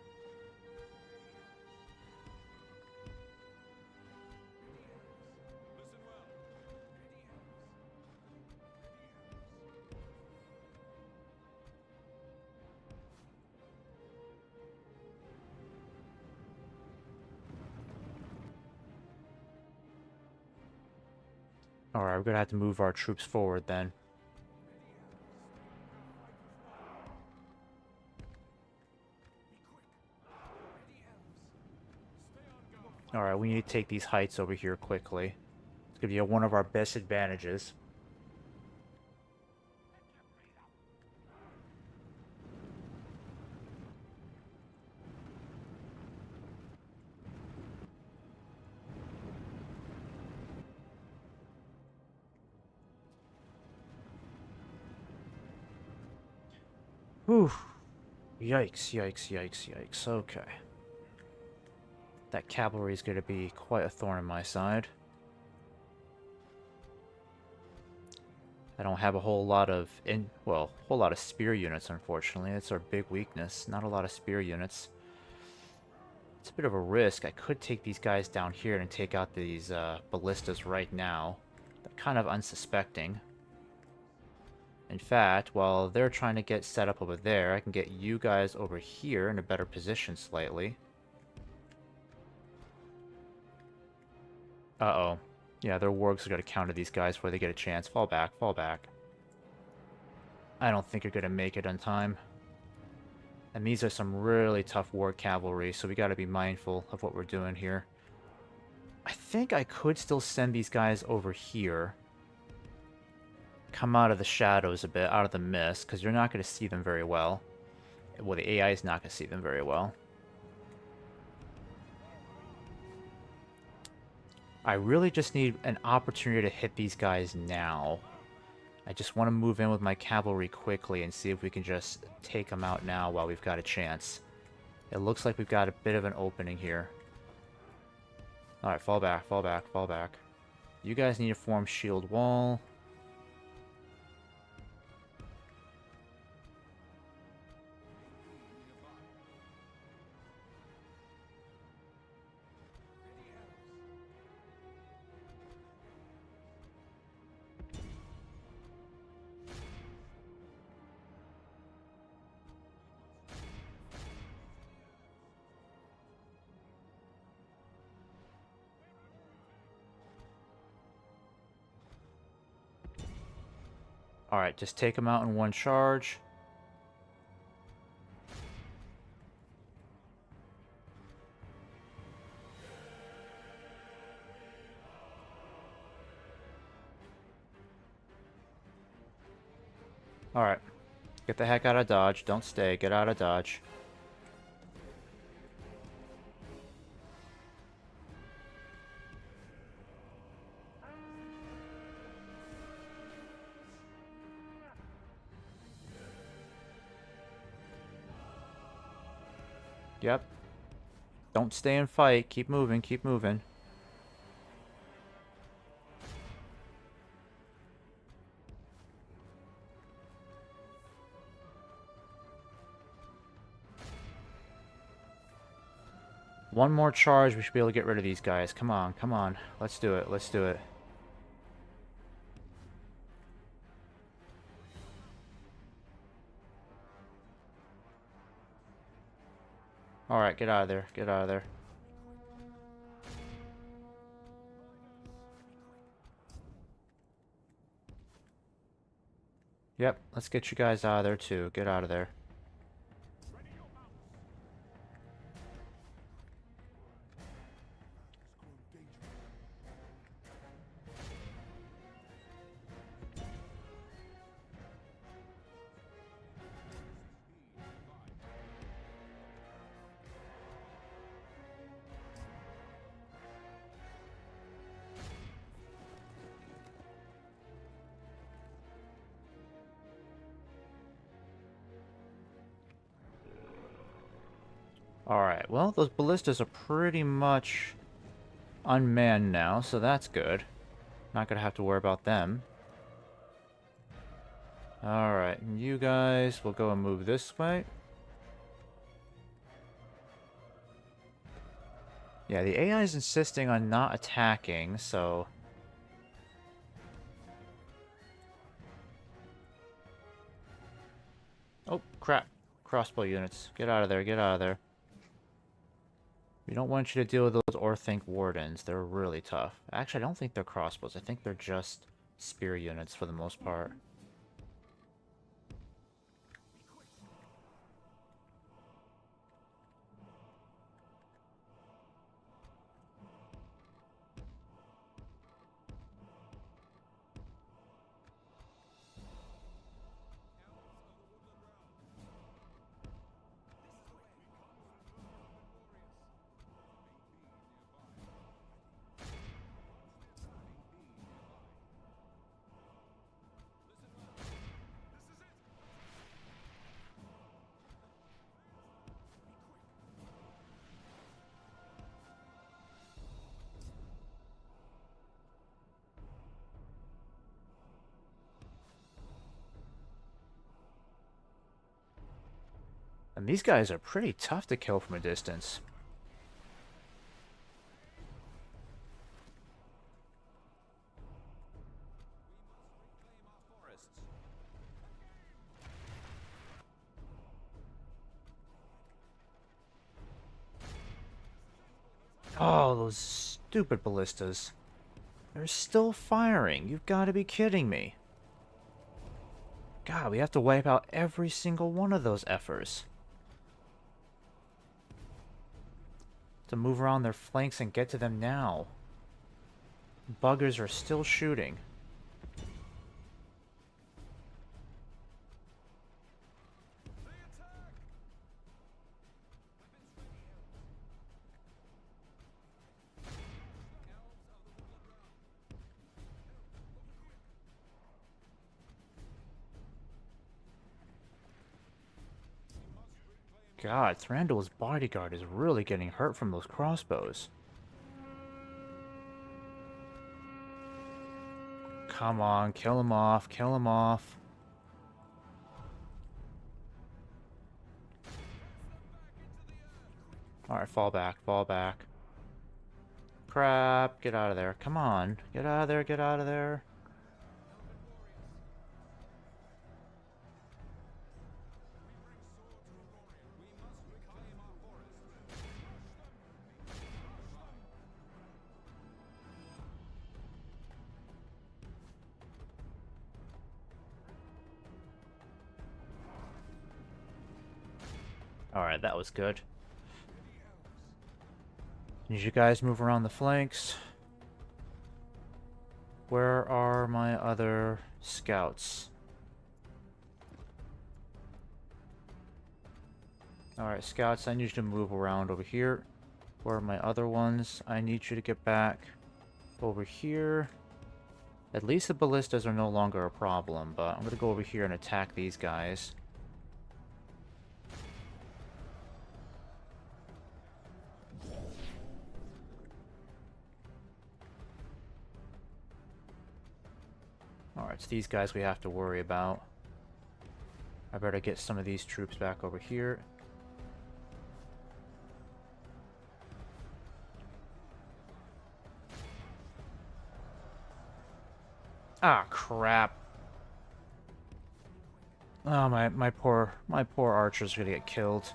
Alright, we're going to have to move our troops forward then. Alright, we need to take these heights over here quickly. It's going to be one of our best advantages. Whew. Yikes, yikes, yikes, yikes. Okay. That cavalry is going to be quite a thorn in my side. I don't have a whole lot of spear units, unfortunately. It's our big weakness. Not a lot of spear units. It's a bit of a risk. I could take these guys down here and take out these ballistas right now. They're kind of unsuspecting. In fact, while they're trying to get set up over there, I can get you guys over here in a better position slightly. Uh-oh. Yeah, their wargs are going to counter these guys before they get a chance. Fall back, fall back. I don't think you're going to make it on time. And these are some really tough warg cavalry, so we got to be mindful of what we're doing here. I think I could still send these guys over here. Come out of the shadows a bit, out of the mist, because you're not going to see them very well. Well, the AI is not going to see them very well. I really just need an opportunity to hit these guys now. I just want to move in with my cavalry quickly and see if we can just take them out now while we've got a chance. It looks like we've got a bit of an opening here. Alright, fall back, fall back, fall back. You guys need to form shield wall. Alright, just take them out in one charge. Alright. Get the heck out of Dodge. Don't stay. Get out of Dodge. Yep. Don't stay and fight. Keep moving, keep moving. One more charge, we should be able to get rid of these guys. Come on, come on. Let's do it, let's do it. Alright, get out of there, get out of there. Yep, let's get you guys out of there too. Get out of there. Alright, well, those ballistas are pretty much unmanned now, so that's good. Not gonna have to worry about them. Alright, and you guys will go and move this way. Yeah, the AI is insisting on not attacking, so... Oh, crap. Crossbow units. Get out of there, get out of there. We don't want you to deal with those Orthanc Wardens. They're really tough. Actually, I don't think they're crossbows. I think they're just spear units for the most part. And these guys are pretty tough to kill from a distance. Oh, those stupid ballistas. They're still firing. You've got to be kidding me. God, we have to wipe out every single one of those effers. To move around their flanks and get to them now. Buggers are still shooting. God, Thranduil's bodyguard is really getting hurt from those crossbows. Come on, kill him off, kill him off. Alright, fall back, fall back. Crap, get out of there. Come on, get out of there, get out of there. Alright, that was good. Need you guys move around the flanks. Where are my other scouts? Alright, scouts, I need you to move around over here. Where are my other ones? I need you to get back over here. At least the ballistas are no longer a problem, but I'm going to go over here and attack these guys. Alright, it's these guys we have to worry about. I better get some of these troops back over here. Ah, crap. Oh, my poor archers are gonna get killed.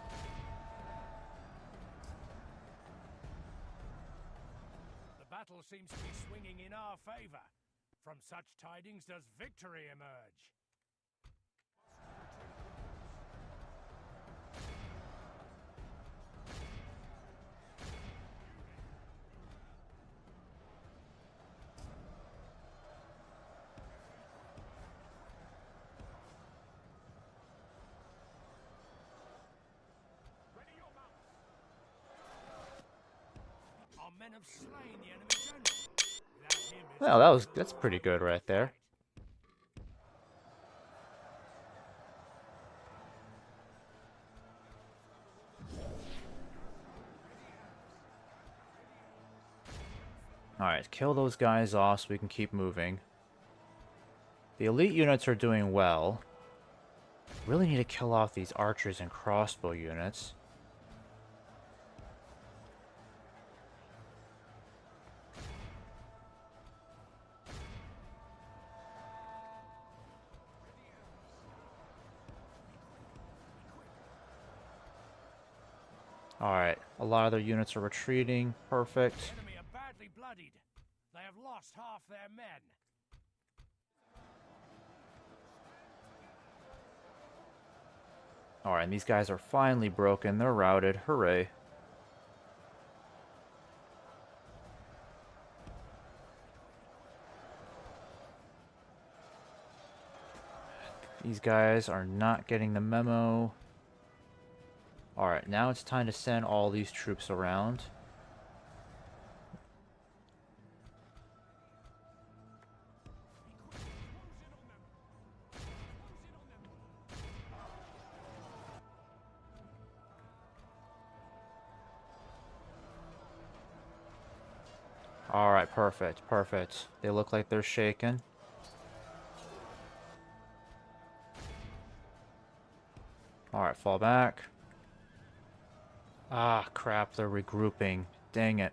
The battle seems to be swinging in our favor. From such tidings does victory emerge. Ready your mounts. Our men have slain the enemy general. Without him, his Well, that's pretty good right there. Alright, kill those guys off so we can keep moving. The elite units are doing well. Really need to kill off these archers and crossbow units. Alright, a lot of their units are retreating. Perfect. The enemy are badly bloodied. They have lost half their men. Alright, and these guys are finally broken. They're routed. Hooray. These guys are not getting the memo. Alright, now it's time to send all these troops around. Alright, perfect, perfect. They look like they're shaken. Alright, fall back. Ah, crap, they're regrouping. Dang it.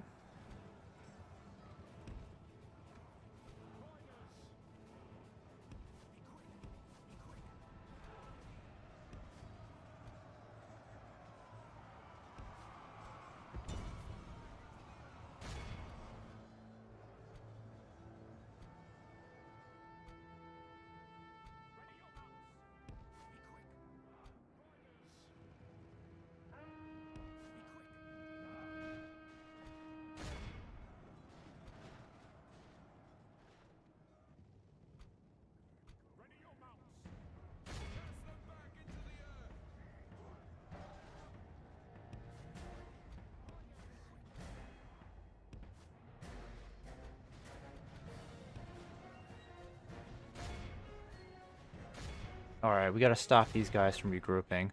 Alright, we gotta stop these guys from regrouping.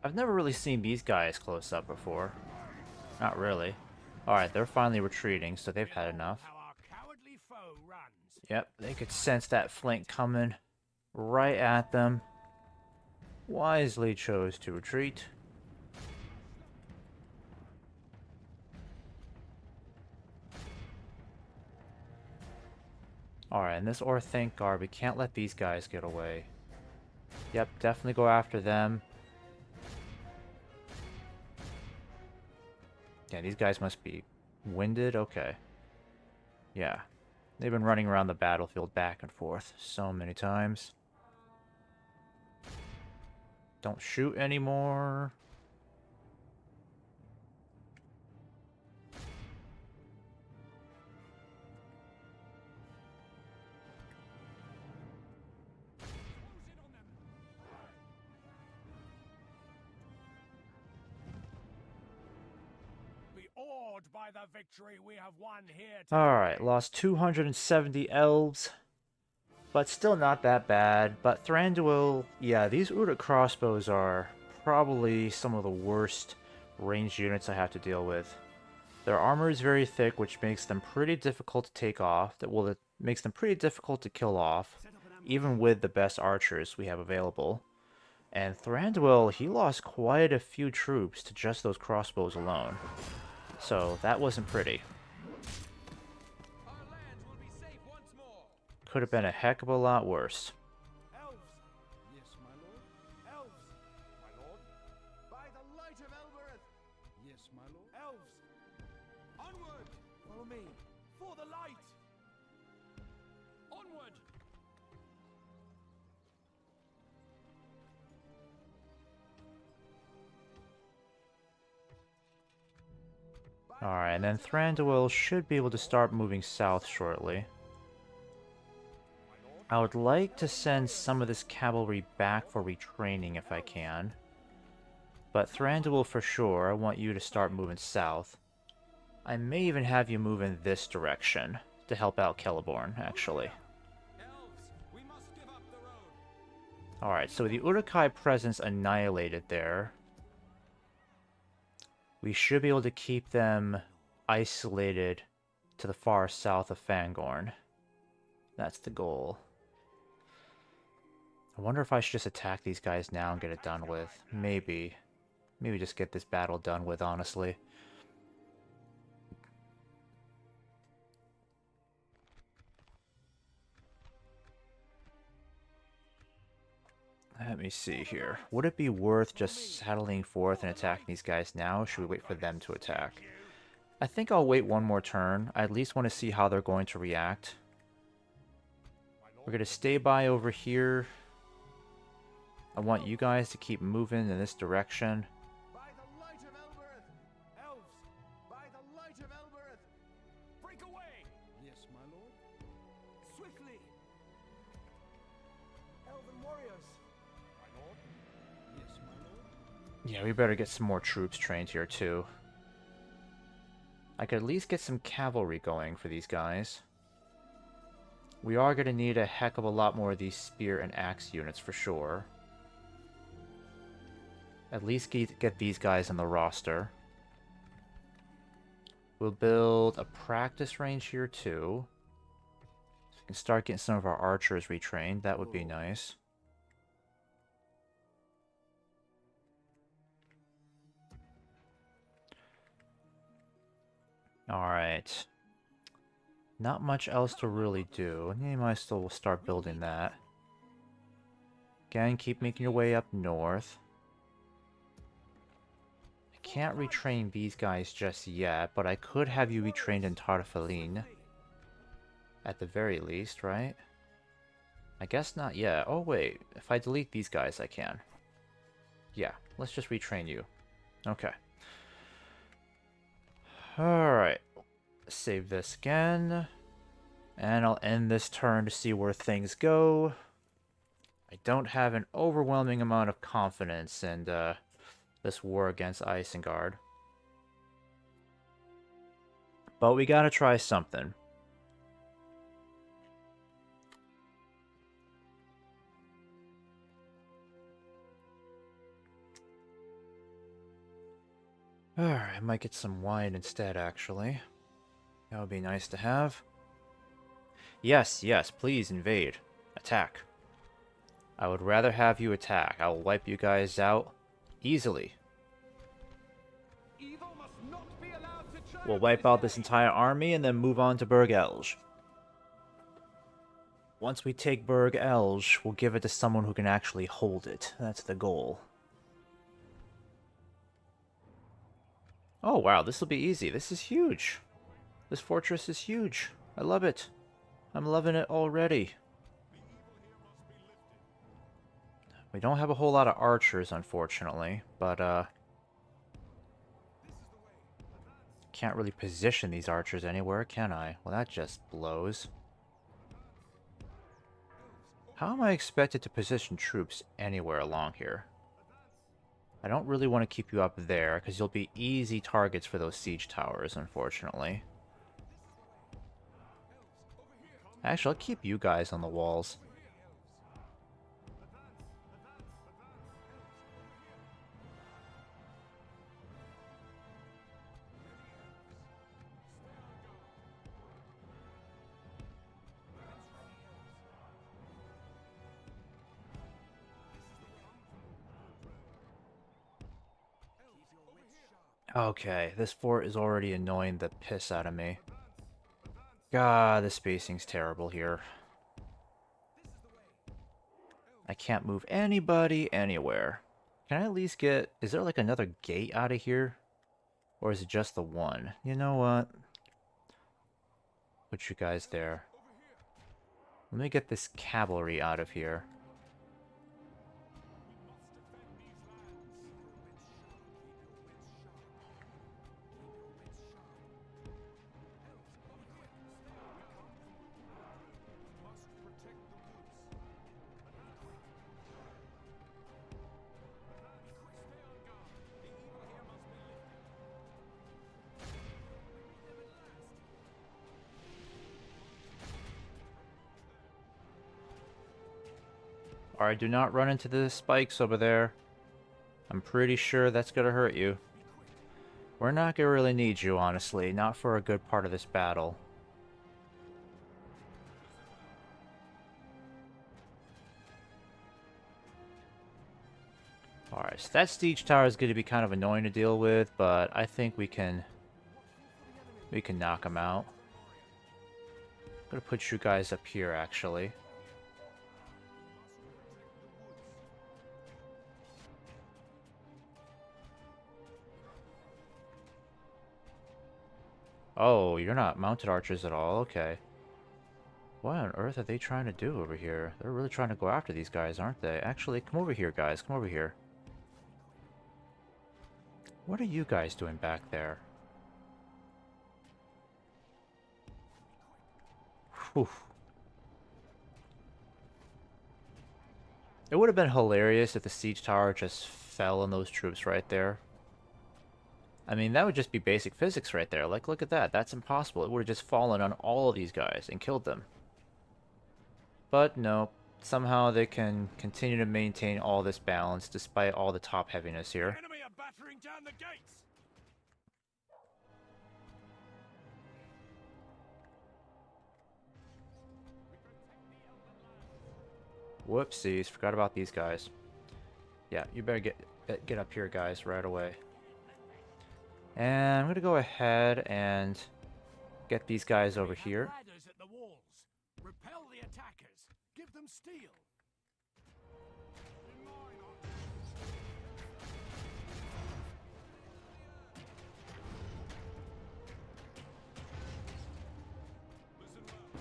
I've never really seen these guys close up before. Not really. Alright, they're finally retreating, so they've had enough. How our cowardly foe runs. Yep, they could sense that flank coming right at them. Wisely chose to retreat. Alright, and this Orthanc guard, we can't let these guys get away. Yep, definitely go after them. Yeah, these guys must be winded. Okay. Yeah. They've been running around the battlefield back and forth so many times. Don't shoot anymore. Be awed by the victory we have won here today. Alright, lost 270 elves. But still not that bad. But Thranduil, yeah, these Uruk crossbows are probably some of the worst ranged units I have to deal with. Their armor is very thick, which makes them pretty difficult to take off. Well, it makes them pretty difficult to kill off, even with the best archers we have available. And Thranduil, he lost quite a few troops to just those crossbows alone. So that wasn't pretty. Our lands will be safe once more. Could have been a heck of a lot worse. Elves. Yes, my lord. Elves. My lord. By the light of Elbereth. Yes, my lord. Elves. Onward. Follow me. For the light. Onward. Alright, and then Thranduil should be able to start moving south shortly. I would like to send some of this cavalry back for retraining if I can. But Thranduil for sure, I want you to start moving south. I may even have you move in this direction to help out Celeborn, actually. Elves, we must give up the road. Alright, so with the Uruk-hai presence annihilated there, we should be able to keep them isolated to the far south of Fangorn. That's the goal. I wonder if I should just attack these guys now and get it done with. Maybe. Maybe just get this battle done with, honestly. Let me see here. Would it be worth just saddling forth and attacking these guys now, or should we wait for them to attack? I think I'll wait one more turn. I at least want to see how they're going to react. We're going to stay by over here. I want you guys to keep moving in this direction. By the light of Elbereth! Elves, by the light of Elbereth! Break away! Yes, my lord. Swiftly! Elven warriors! My lord? Yes, my lord. Yeah, we better get some more troops trained here too. I could at least get some cavalry going for these guys. We are going to need a heck of a lot more of these spear and axe units for sure. At least get these guys on the roster. We'll build a practice range here too. So we can start getting some of our archers retrained. That would be nice. Alright. Not much else to really do. You might still start building that. Again, keep making your way up north. I can't retrain these guys just yet, but I could have you retrained in Tarfalin. At the very least, right? I guess not yet. Oh wait, if I delete these guys I can. Yeah, let's just retrain you. Okay. Alright. Save this again. And I'll end this turn to see where things go. I don't have an overwhelming amount of confidence in this war against Isengard. But we gotta try something. Alright, I might get some wine instead, actually. That would be nice to have. Yes, yes, please invade. Attack. I would rather have you attack. I will wipe you guys out easily. Evil must not be allowed to triumph We'll wipe out this entire army and then move on to Burg Elge. Once we take Burg Elge, we'll give it to someone who can actually hold it. That's the goal. Oh wow, this will be easy. This is huge. This fortress is huge. I love it. I'm loving it already. We don't have a whole lot of archers, unfortunately, but can't really position these archers anywhere, can I? Well, that just blows. How am I expected to position troops anywhere along here? I don't really want to keep you up there, because you'll be easy targets for those siege towers, unfortunately. Actually, I'll keep you guys on the walls. Okay, this fort is already annoying the piss out of me. God, the spacing's terrible here. I can't move anybody anywhere. Can I at least get... Is there like another gate out of here? Or is it just the one? You know what? Put you guys there. Let me get this cavalry out of here. Alright, do not run into the spikes over there. I'm pretty sure that's gonna hurt you. We're not gonna really need you, honestly. Not for a good part of this battle. Alright, so that siege tower is gonna be kind of annoying to deal with, but I think we can knock him out. I'm gonna put you guys up here, actually. Oh, you're not mounted archers at all? Okay. What on earth are they trying to do over here? They're really trying to go after these guys, aren't they? Actually, come over here, guys. Come over here. What are you guys doing back there? Whew. It would have been hilarious if the siege tower just fell on those troops right there. I mean, that would just be basic physics right there. Like, look at that. That's impossible. It would have just fallen on all of these guys and killed them. But no, somehow they can continue to maintain all this balance despite all the top heaviness here. Enemy are battering down the gates. Whoopsies, forgot about these guys. Yeah, you better get up here, guys, right away. And I'm gonna go ahead and get these guys over here. Ladders at the walls. Repel the attackers. Give them steel.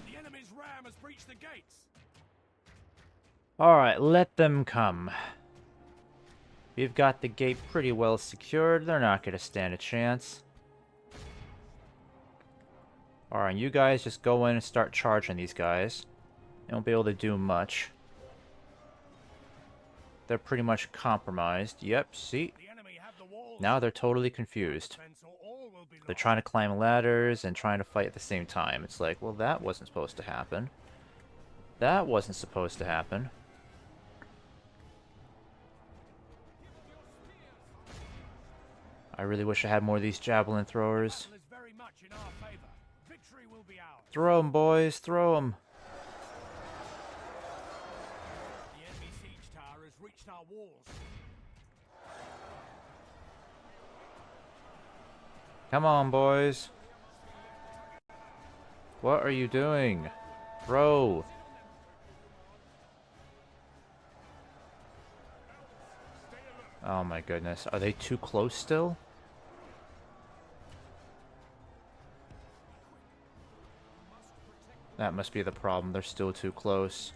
The enemy's ram has breached the gates. Alright, let them come. We've got the gate pretty well secured. They're not going to stand a chance. Alright, you guys just go in and start charging these guys. They won't be able to do much. They're pretty much compromised. Yep, see? The enemy have the walls. Now they're totally confused. Defense or all will be They're lost. trying to climb ladders and trying to fight at the same time. It's like, well, that wasn't supposed to happen. That wasn't supposed to happen. I really wish I had more of these javelin throwers. Battle is very much in our favor. Victory will be ours. Throw 'em, boys, throw 'em. The enemy siege tower has reached our walls. Come on, boys. What are you doing? Throw. Oh my goodness. Are they too close still? That must be the problem. They're still too close.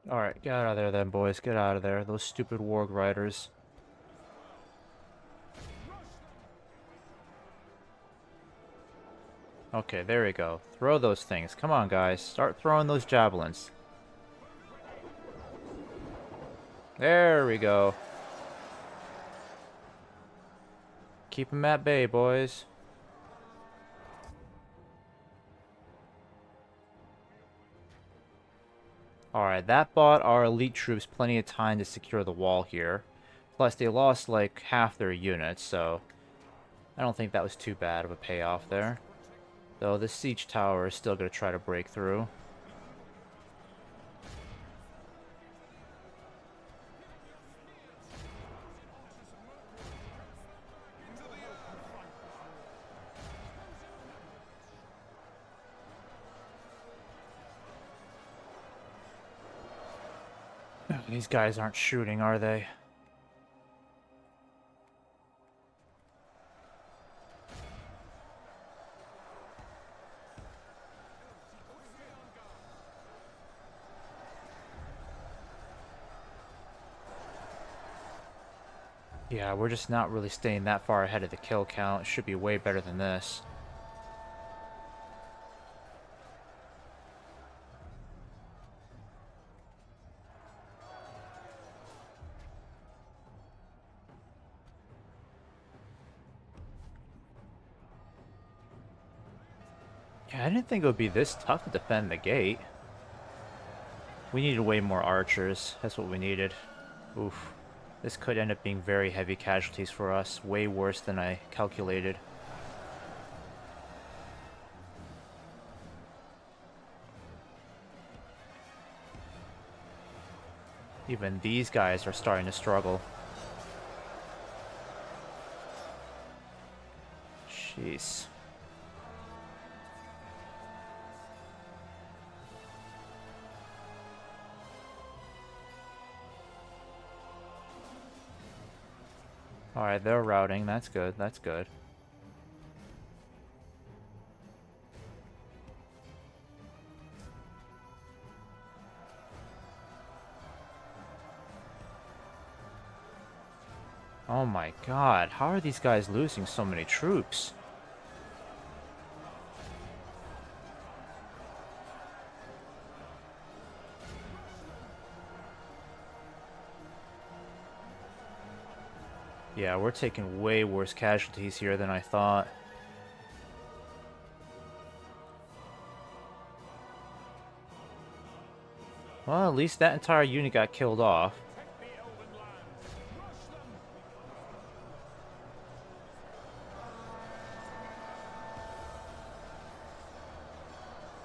Alright, get out of there then, boys. Get out of there. Those stupid warg riders. Okay, there we go. Throw those things. Come on, guys. Start throwing those javelins. There we go. Keep them at bay, boys. Alright, that bought our elite troops plenty of time to secure the wall here. Plus, they lost like half their units, so I don't think that was too bad of a payoff there. Though this siege tower is still going to try to break through. These guys aren't shooting, are they? Yeah, we're just not really staying that far ahead of the kill count. It should be way better than this. Yeah, I didn't think it would be this tough to defend the gate. We needed way more archers. That's what we needed. Oof. This could end up being very heavy casualties for us. Way worse than I calculated. Even these guys are starting to struggle. Jeez. Alright, they're routing. That's good. That's good. Oh my god, how are these guys losing so many troops? Yeah, we're taking way worse casualties here than I thought. Well, at least that entire unit got killed off.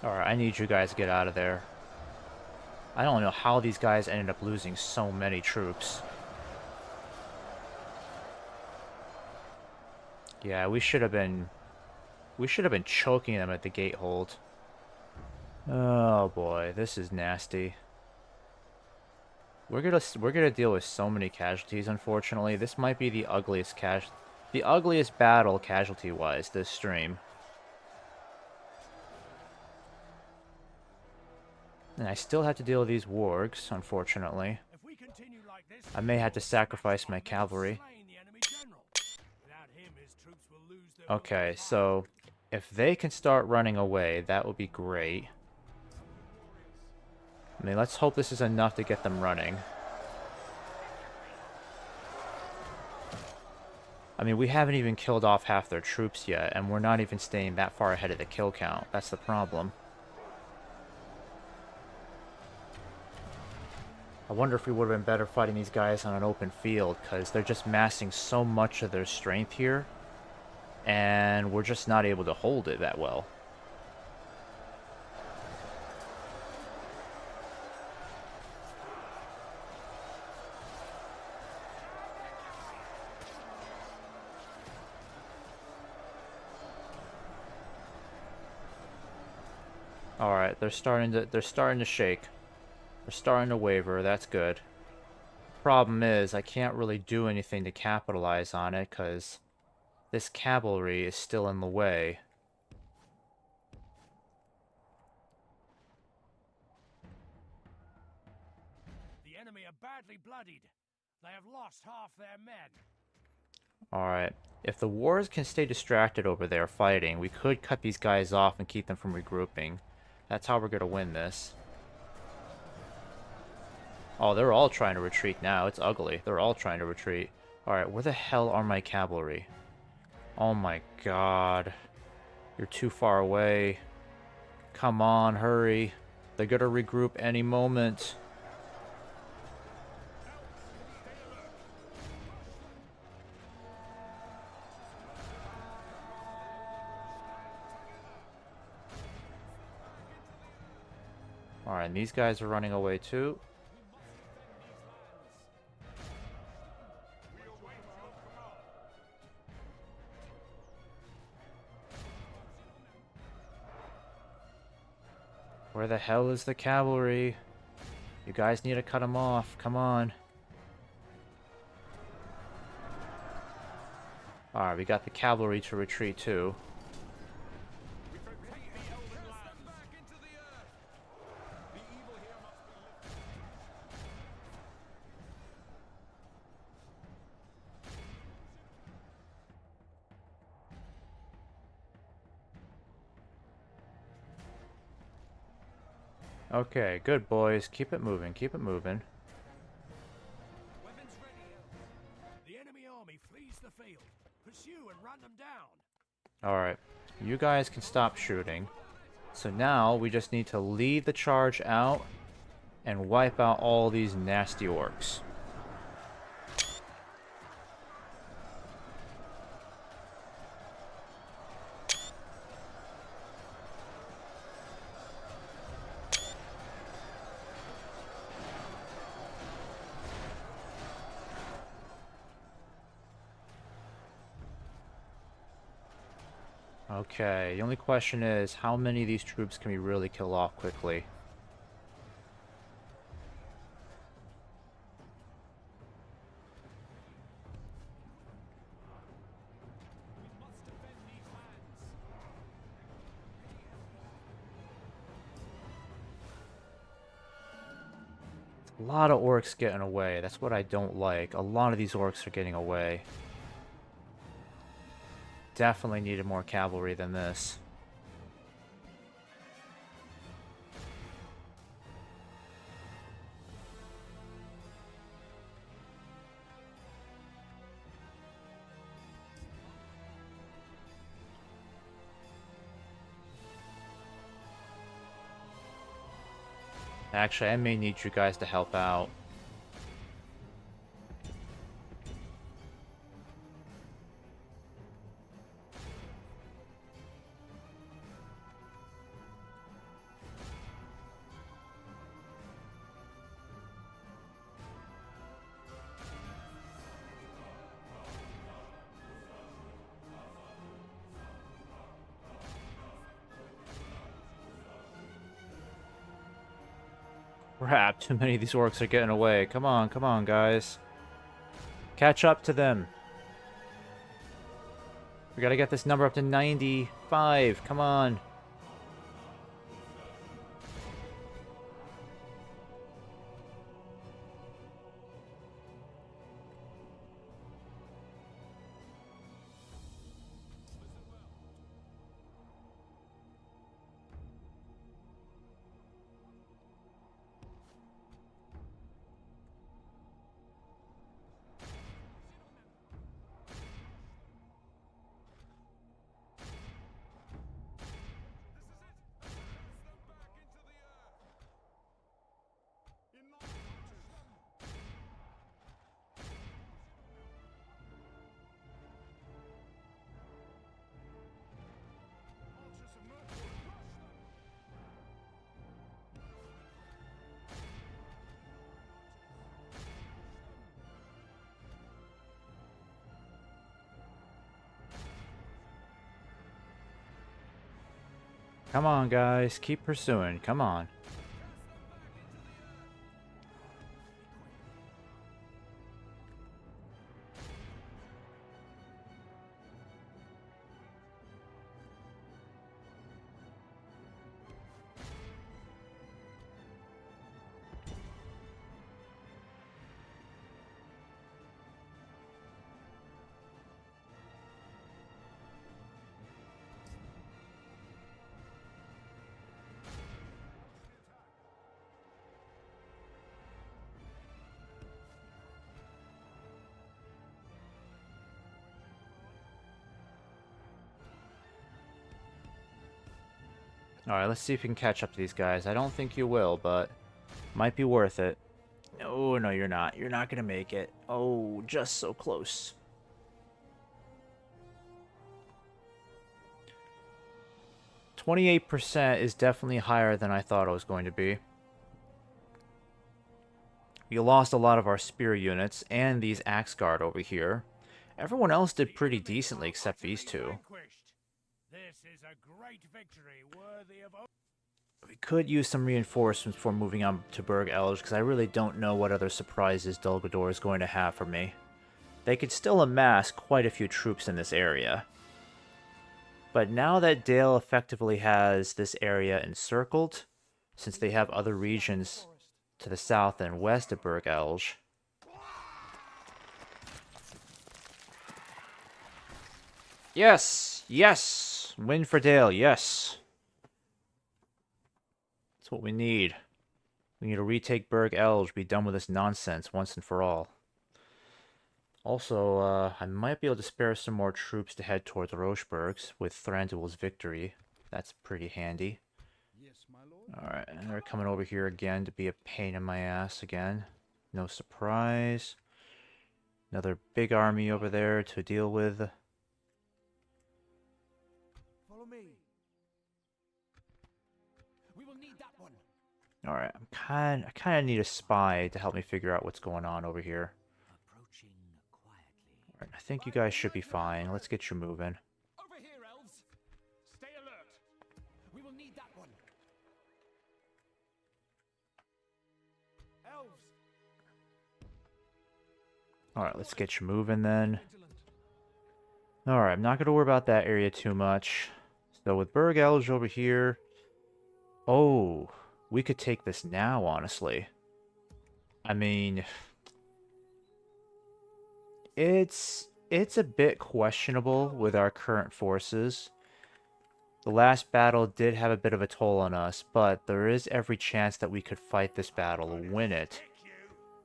Alright, I need you guys to get out of there. I don't know how these guys ended up losing so many troops. Yeah, we should have been choking them at the gate hold. Oh boy, this is nasty. We're gonna deal with so many casualties, unfortunately. This might be the ugliest battle casualty-wise this stream. And I still have to deal with these wargs, unfortunately. If we continue like this, I may have to sacrifice my cavalry. slain the enemy general. Without him, his troops will lose their will Okay, to fight. so if they can start running away, that would be great. I mean, let's hope this is enough to get them running. I mean, we haven't even killed off half their troops yet, and we're not even staying that far ahead of the kill count. That's the problem. I wonder if we would have been better fighting these guys on an open field, because they're just massing so much of their strength here, and we're just not able to hold it that well. Alright, they're starting to shake. They're starting to waver, that's good. Problem is, I can't really do anything to capitalize on it, because this cavalry is still in the way. The enemy are badly bloodied. They have lost half their men. Alright, if the wars can stay distracted over there fighting, we could cut these guys off and keep them from regrouping. That's how we're going to win this. Oh, they're all trying to retreat now. It's ugly. They're all trying to retreat. Alright, where the hell are my cavalry? Oh my god. You're too far away. Come on, hurry. They're gonna regroup any moment. Alright, and these guys are running away too. Where the hell is the cavalry? You guys need to cut them off. Come on. Alright, we got the cavalry to retreat too. Okay, good boys. Keep it moving. Keep it moving. Weapons ready, Elves. The enemy army flees the field. Pursue and run them down. Alright, you guys can stop shooting. So now we just need to lead the charge out and wipe out all these nasty orcs. Okay, the only question is, how many of these troops can we really kill off quickly? A lot of orcs getting away. That's what I don't like. A lot of these orcs are getting away. Definitely needed more cavalry than this. Actually, I may need you guys to help out. Crap, too many of these orcs are getting away. Come on, guys. Catch up to them. We gotta get this number up to 95. Come on. Come on, guys. Keep pursuing. Come on. Alright, let's see if you can catch up to these guys. I don't think you will, but might be worth it. Oh, no, you're not. You're not going to make it. Oh, just so close. %28 is definitely higher than I thought it was going to be. We lost a lot of our spear units and these axe guard over here. Everyone else did pretty decently except these two. This is a great victory worthy of... We could use some reinforcements before moving on to Burg Elge, because I really don't know what other surprises Dulgador is going to have for me. They could still amass quite a few troops in this area. But now that Dale effectively has this area encircled, since they have other regions to the south and west of Burg Elge, yes! Yes! Win for Dale, yes! That's what we need. We need to retake Burg Elge, be done with this nonsense once and for all. Also, I might be able to spare some more troops to head towards Rocheburgs with Thranduil's victory. That's pretty handy. Yes, my lord. Alright, and they're coming over here again to be a pain in my ass again. No surprise. Another big army over there to deal with. Follow me. We will need that one. Alright, I kind of need a spy to help me figure out what's going on over here. Approaching quietly. Alright, I think you guys should be fine. Let's get you moving. Over here, elves. Stay alert. We will need that one. Elves. Alright, let's get you moving then. Alright, I'm not going to worry about that area too much. So with Burg Elge over here... Oh, we could take this now, honestly. I mean, it's a bit questionable with our current forces. The last battle did have a bit of a toll on us, but there is every chance that we could fight this battle, win it,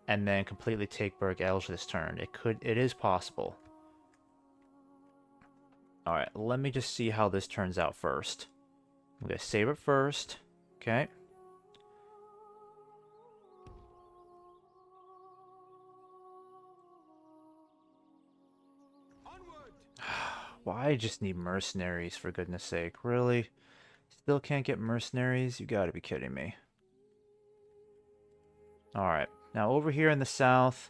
and then completely take Berg Elge this turn. It is possible. Alright, let me just see how this turns out first. I'm gonna save it first. Okay. Onward! Why I just need mercenaries, for goodness sake? Really? Still can't get mercenaries? You gotta be kidding me. Alright, now over here in the south,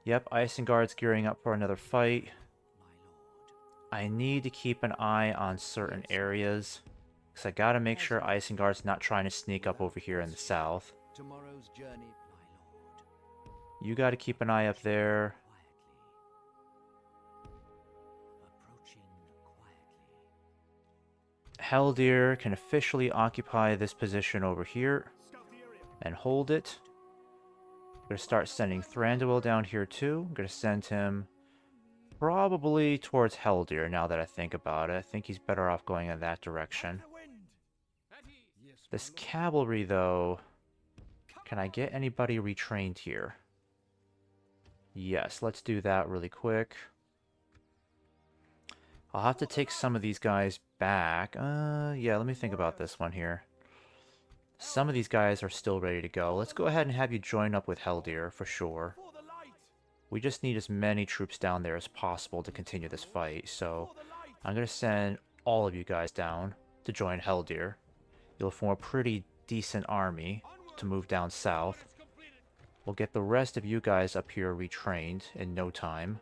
yep, Isengard's gearing up for another fight. I need to keep an eye on certain areas, because I gotta make sure Isengard's not trying to sneak up over here in the south. Tomorrow's journey, my lord. You gotta keep an eye up there. Approaching quietly. Heldir can officially occupy this position over here Scout the area. and hold it. I'm gonna start sending Thranduil down here too. I'm gonna send him probably towards Heldir now that I think about it. I think he's better off going in that direction. The wind. At ease. Yes, my This lord. cavalry, though, Come can I on. get anybody retrained here? Yes, let's do that really quick. I'll have to take some of these guys back. Yeah, let me think about this one here. Some of these guys are still ready to go. Let's go ahead and have you join up with Heldir for sure. For the light. We just need as many troops down there as possible to continue this fight, so For the light. I'm going to send all of you guys down to join Heldir. You'll form a pretty decent army to move down south. We'll get the rest of you guys up here retrained in no time.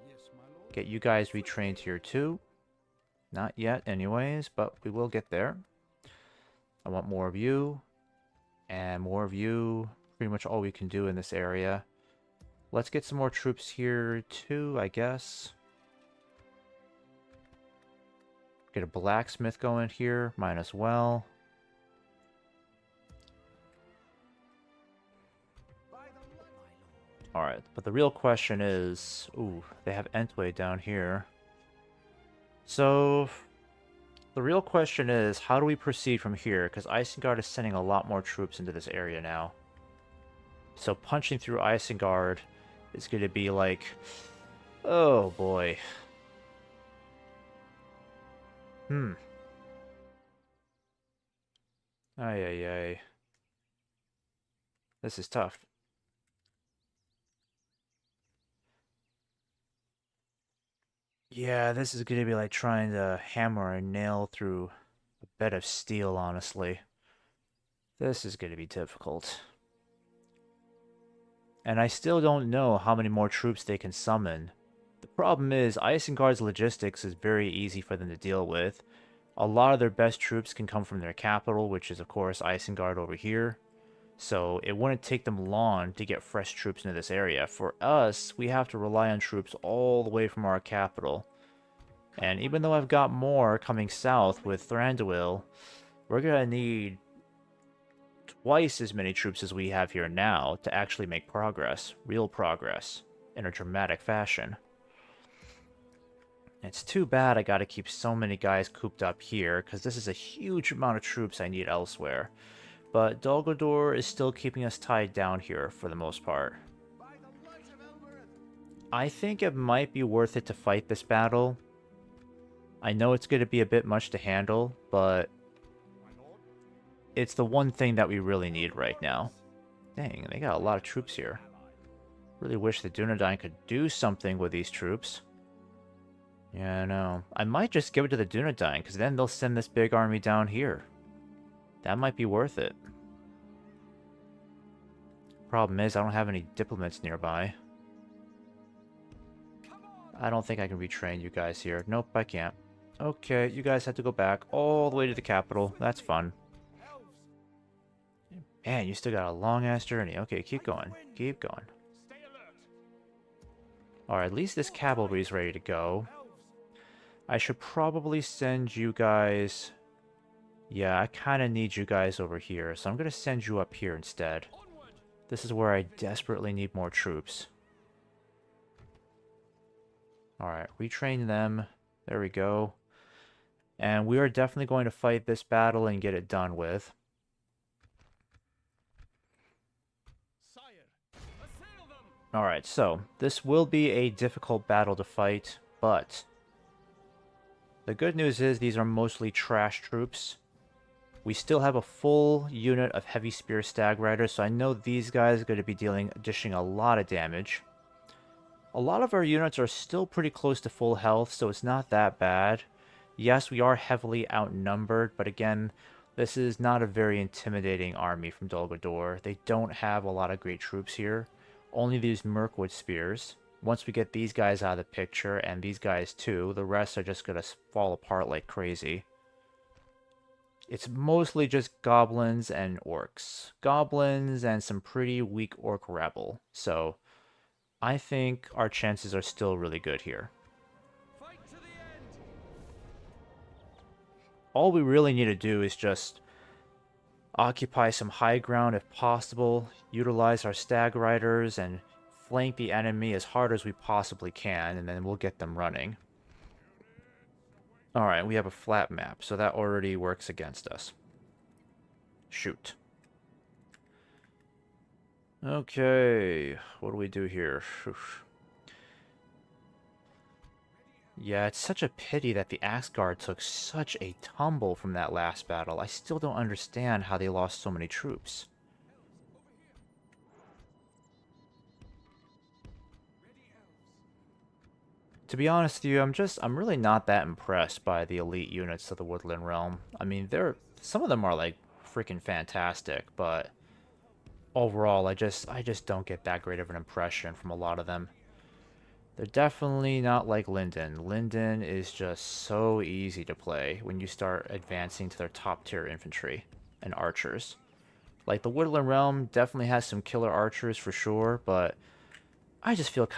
Yes, my lord. Get you guys retrained here too. Not yet anyways, but we will get there. I want more of you. And more of you. Pretty much all we can do in this area. Let's get some more troops here too, I guess. Get a blacksmith going here. Mine as well. By the light. Alright, but the real question is... Ooh, they have Entway down here. So... The real question is, how do we proceed from here? Because Isengard is sending a lot more troops into this area now. So punching through Isengard is going to be like... Oh boy. Ay, ay, ay. This is tough. Yeah, this is gonna be like trying to hammer a nail through a bed of steel, honestly. This is gonna be difficult. And I still don't know how many more troops they can summon. The problem is, Isengard's logistics is very easy for them to deal with. A lot of their best troops can come from their capital, which is of course Isengard over here. So it wouldn't take them long to get fresh troops into this area. For us, we have to rely on troops all the way from our capital. And even though I've got more coming south with Thranduil, we're gonna need twice as many troops as we have here now to actually make progress, real progress, in a dramatic fashion. It's too bad I gotta keep so many guys cooped up here, because this is a huge amount of troops I need elsewhere. But Dol Guldur is still keeping us tied down here for the most part. By the light of Elbereth. I think it might be worth it to fight this battle. I know it's going to be a bit much to handle, but My lord. it's the one thing that we really need right now. Dang, they got a lot of troops here. Really wish the Dunedain could do something with these troops. Yeah, I know. I might just give it to the Dunedain, because then they'll send this big army down here. That might be worth it. Problem is, I don't have any diplomats nearby. Come on. I don't think I can retrain you guys here. Nope, I can't. Okay, you guys have to go back all the way to the capital. That's fun. Elves. Man, you still got a long-ass journey. Okay, keep going. Keep going. Stay alert. Alright, at least this cavalry's ready to go. Elves. I should probably send you guys... Yeah, I kind of need you guys over here, so I'm going to send you up here instead. Onward. This is where I desperately need more troops. Alright, retrain them. There we go. And we are definitely going to fight this battle and get it done with. Alright, so this will be a difficult battle to fight, but the good news is these are mostly trash troops. We still have a full unit of heavy spear stag riders, so I know these guys are going to be dishing a lot of damage. A lot of our units are still pretty close to full health, so it's not that bad. Yes, we are heavily outnumbered, but again, this is not a very intimidating army from Dol Guldur. They don't have a lot of great troops here. Only these Mirkwood spears. Once we get these guys out of the picture, and these guys too, the rest are just going to fall apart like crazy. It's mostly just goblins and orcs. Goblins and some pretty weak orc rabble. So, I think our chances are still really good here. Fight to the end. All we really need to do is just occupy some high ground if possible, utilize our stag riders, and flank the enemy as hard as we possibly can, and then we'll get them running. Alright, we have a flat map, so that already works against us. Shoot. Okay, what do we do here? Oof. Yeah, it's such a pity that the Axguard took such a tumble from that last battle. I still don't understand how they lost so many troops. To be honest with you, I'm really not that impressed by the elite units of the Woodland Realm. I mean, some of them are like freaking fantastic, but overall, I just don't get that great of an impression from a lot of them. They're definitely not like Linden. Linden is just so easy to play when you start advancing to their top tier infantry and archers. Like the Woodland Realm definitely has some killer archers for sure, but I just feel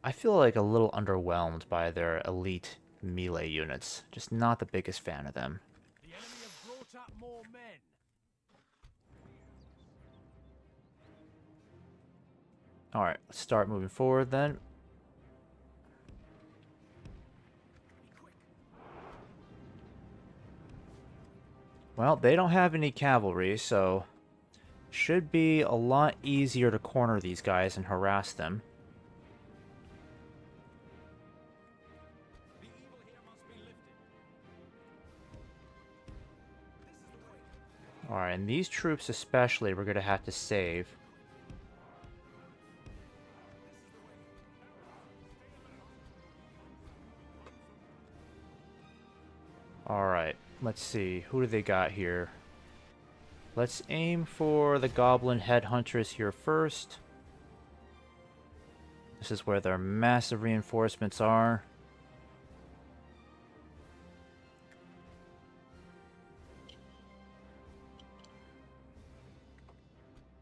I feel like a little underwhelmed by their elite melee units. Just not the biggest fan of them. The enemy have brought up more men. Alright, let's start moving forward then. Well, they don't have any cavalry, so should be a lot easier to corner these guys and harass them. The evil here must be lifted. This is the way. Alright, and these troops especially we're going to have to save. Alright, let's see. Who do they got here? Let's aim for the goblin headhunters here first. This is where their massive reinforcements are.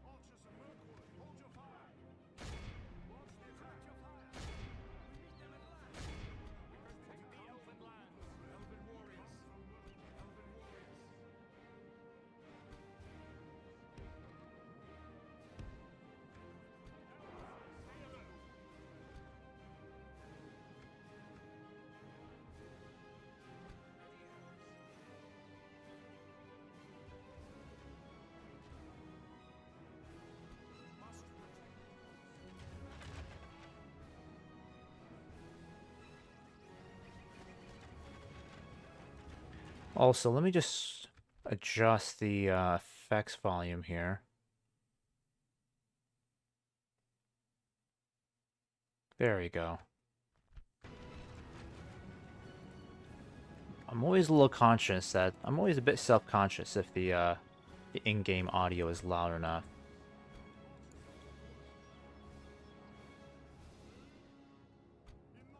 Archers of Mirkwood, hold your fire. Launch the attack. Your fire. We meet them at last. We protect the elven lands. Elven warriors. Elven warriors. Must protect. Also, let me just adjust the effects volume here. There we go. I'm always a little conscious that I'm always a bit self-conscious if the in-game audio is loud enough.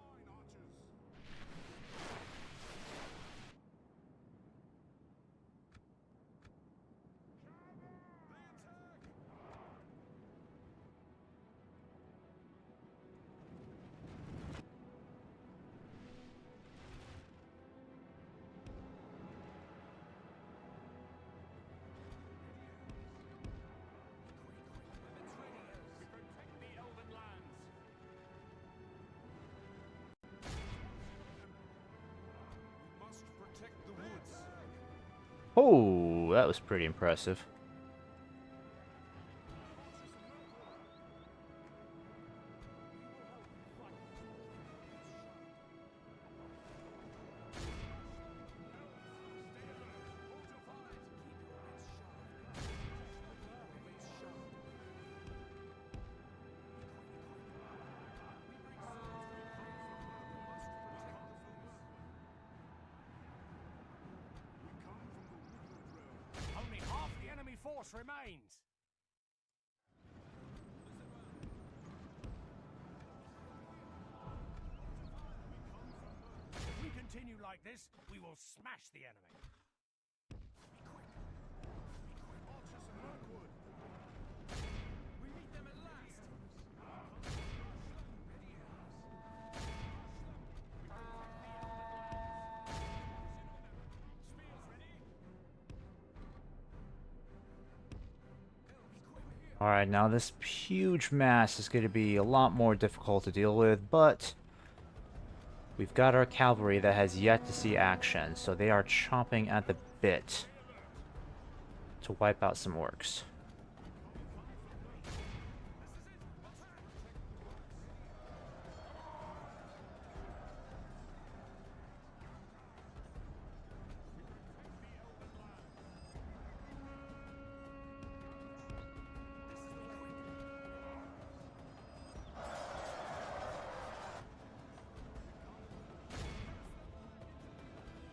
In line, archers. They attack. Oh, that was pretty impressive. Only half the enemy force remains. If we continue like this, we will smash the enemy. Archers of Mirkwood. We meet them at last. Alright, now this huge mass is going to be a lot more difficult to deal with, but we've got our cavalry that has yet to see action, so they are chomping at the bit to wipe out some orcs.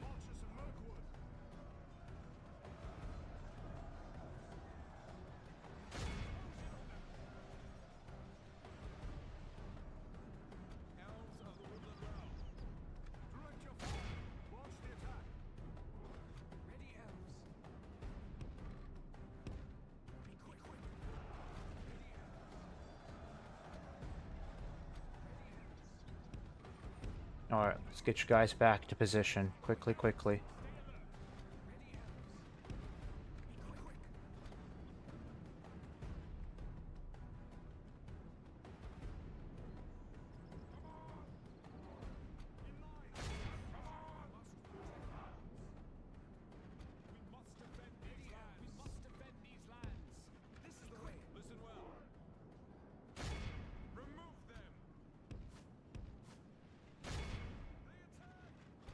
Archers of Mirkwood. Elves of the Woodland Realm. Direct your fire. Launch the attack. Ready, elves. Be quick, quick. Ready, elves. Alright, let's get you guys back to position. Quickly, quickly.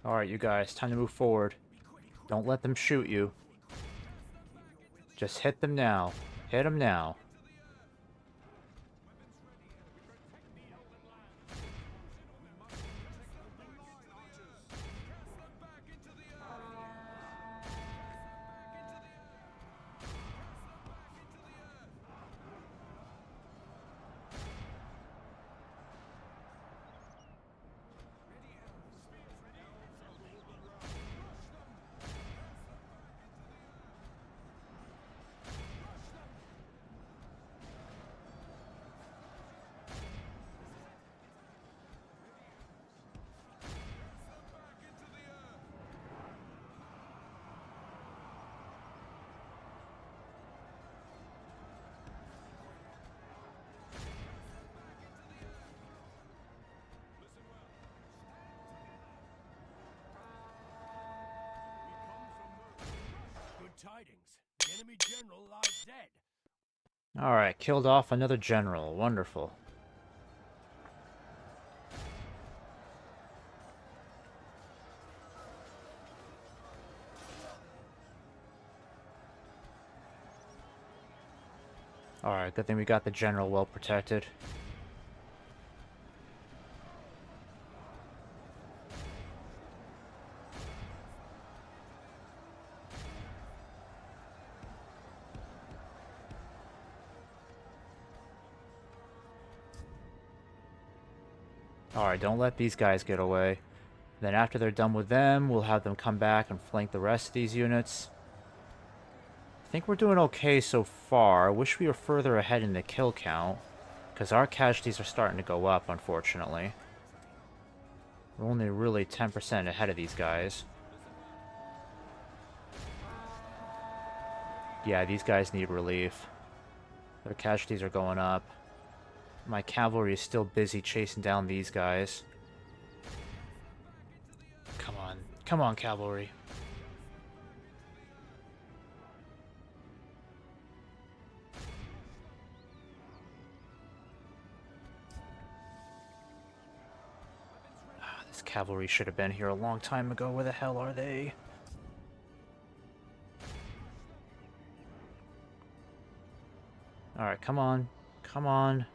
Alright, you guys, time to move forward. Don't let them shoot you. Just hit them now. Hit them now. Good tidings. The enemy general lies dead. Alright, killed off another general. Wonderful. Alright, good thing we got the general well protected. Alright, don't let these guys get away. Then after they're done with them, we'll have them come back and flank the rest of these units. I think we're doing okay so far. I wish we were further ahead in the kill count, because our casualties are starting to go up, unfortunately. We're only really 10% ahead of these guys. Yeah, these guys need relief. Their casualties are going up. My cavalry is still busy chasing down these guys. Come on. Come on, cavalry. cavalry should have been here a long time ago. Where the hell are they? Alright, come on. Come on.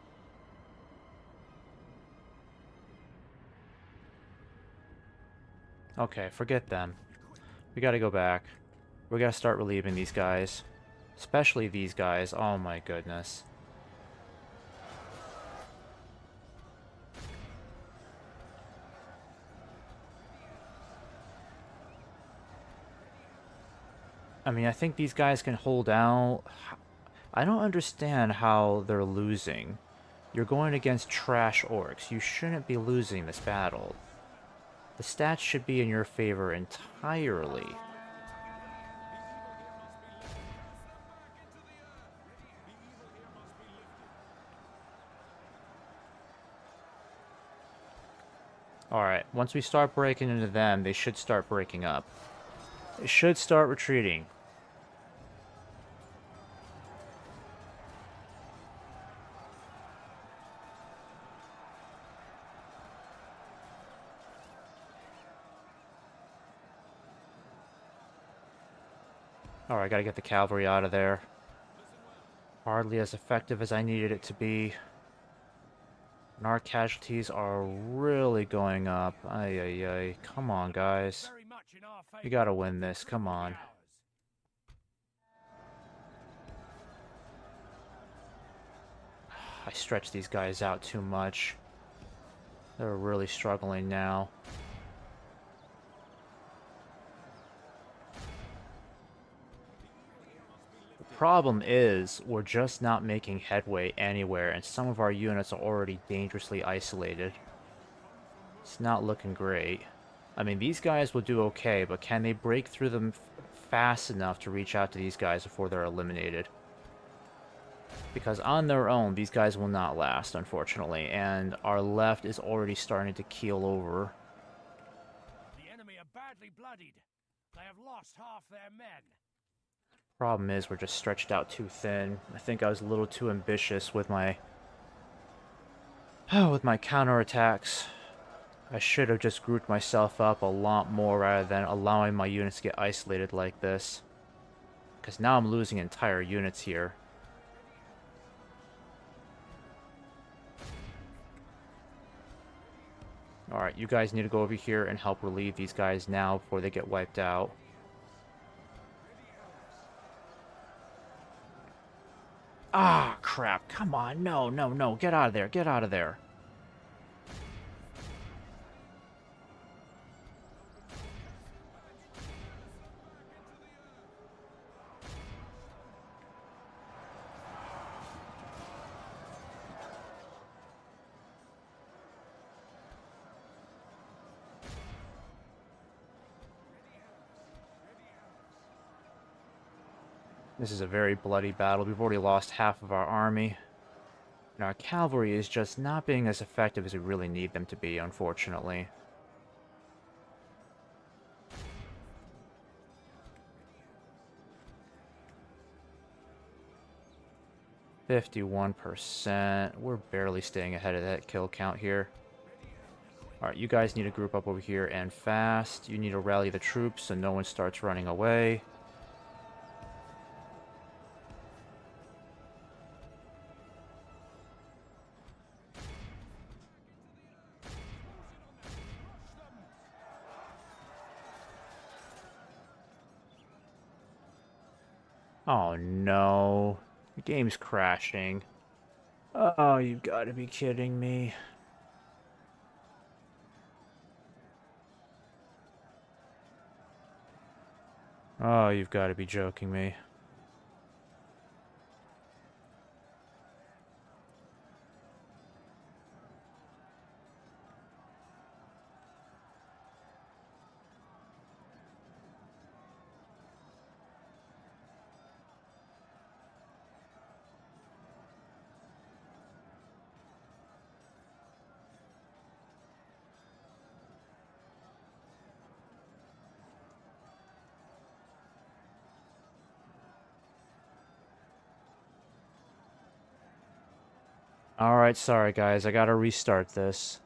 Okay, forget them. We gotta go back. We gotta start relieving these guys. Especially these guys. Oh my goodness. I mean, I think these guys can hold out. I don't understand how they're losing. You're going against trash orcs. You shouldn't be losing this battle. The stats should be in your favor entirely. Alright, once we start breaking into them, they should start breaking up. They should start retreating. Alright, gotta get the cavalry out of there. Hardly as effective as I needed it to be. And our casualties are really going up. Ay, ay, ay. Come on, guys. Very much in our favor. We gotta win this. Come on. I stretched these guys out too much. They're really struggling now. Problem is, we're just not making headway anywhere, and some of our units are already dangerously isolated. It's not looking great. I mean, these guys will do okay, but can they break through them fast enough to reach out to these guys before they're eliminated? Because on their own, these guys will not last, unfortunately, and our left is already starting to keel over. The enemy are badly bloodied. They have lost half their men. Problem is, we're just stretched out too thin. I think I was a little too ambitious with my counterattacks. I should have just grouped myself up a lot more rather than allowing my units to get isolated like this. Because now I'm losing entire units here. Alright, you guys need to go over here and help relieve these guys now before they get wiped out. Ah, crap. Come on. No, no, no. Get out of there. Get out of there. This is a very bloody battle. We've already lost half of our army. And our cavalry is just not being as effective as we really need them to be, unfortunately. "51%. We're barely staying ahead of that kill count here. Alright, you guys need to group up over here and fast. You need to rally the troops so no one starts running away. Oh no. The game's crashing. Oh, you've got to be kidding me. Oh, you've got to be joking me. Alright, sorry guys, I gotta restart this.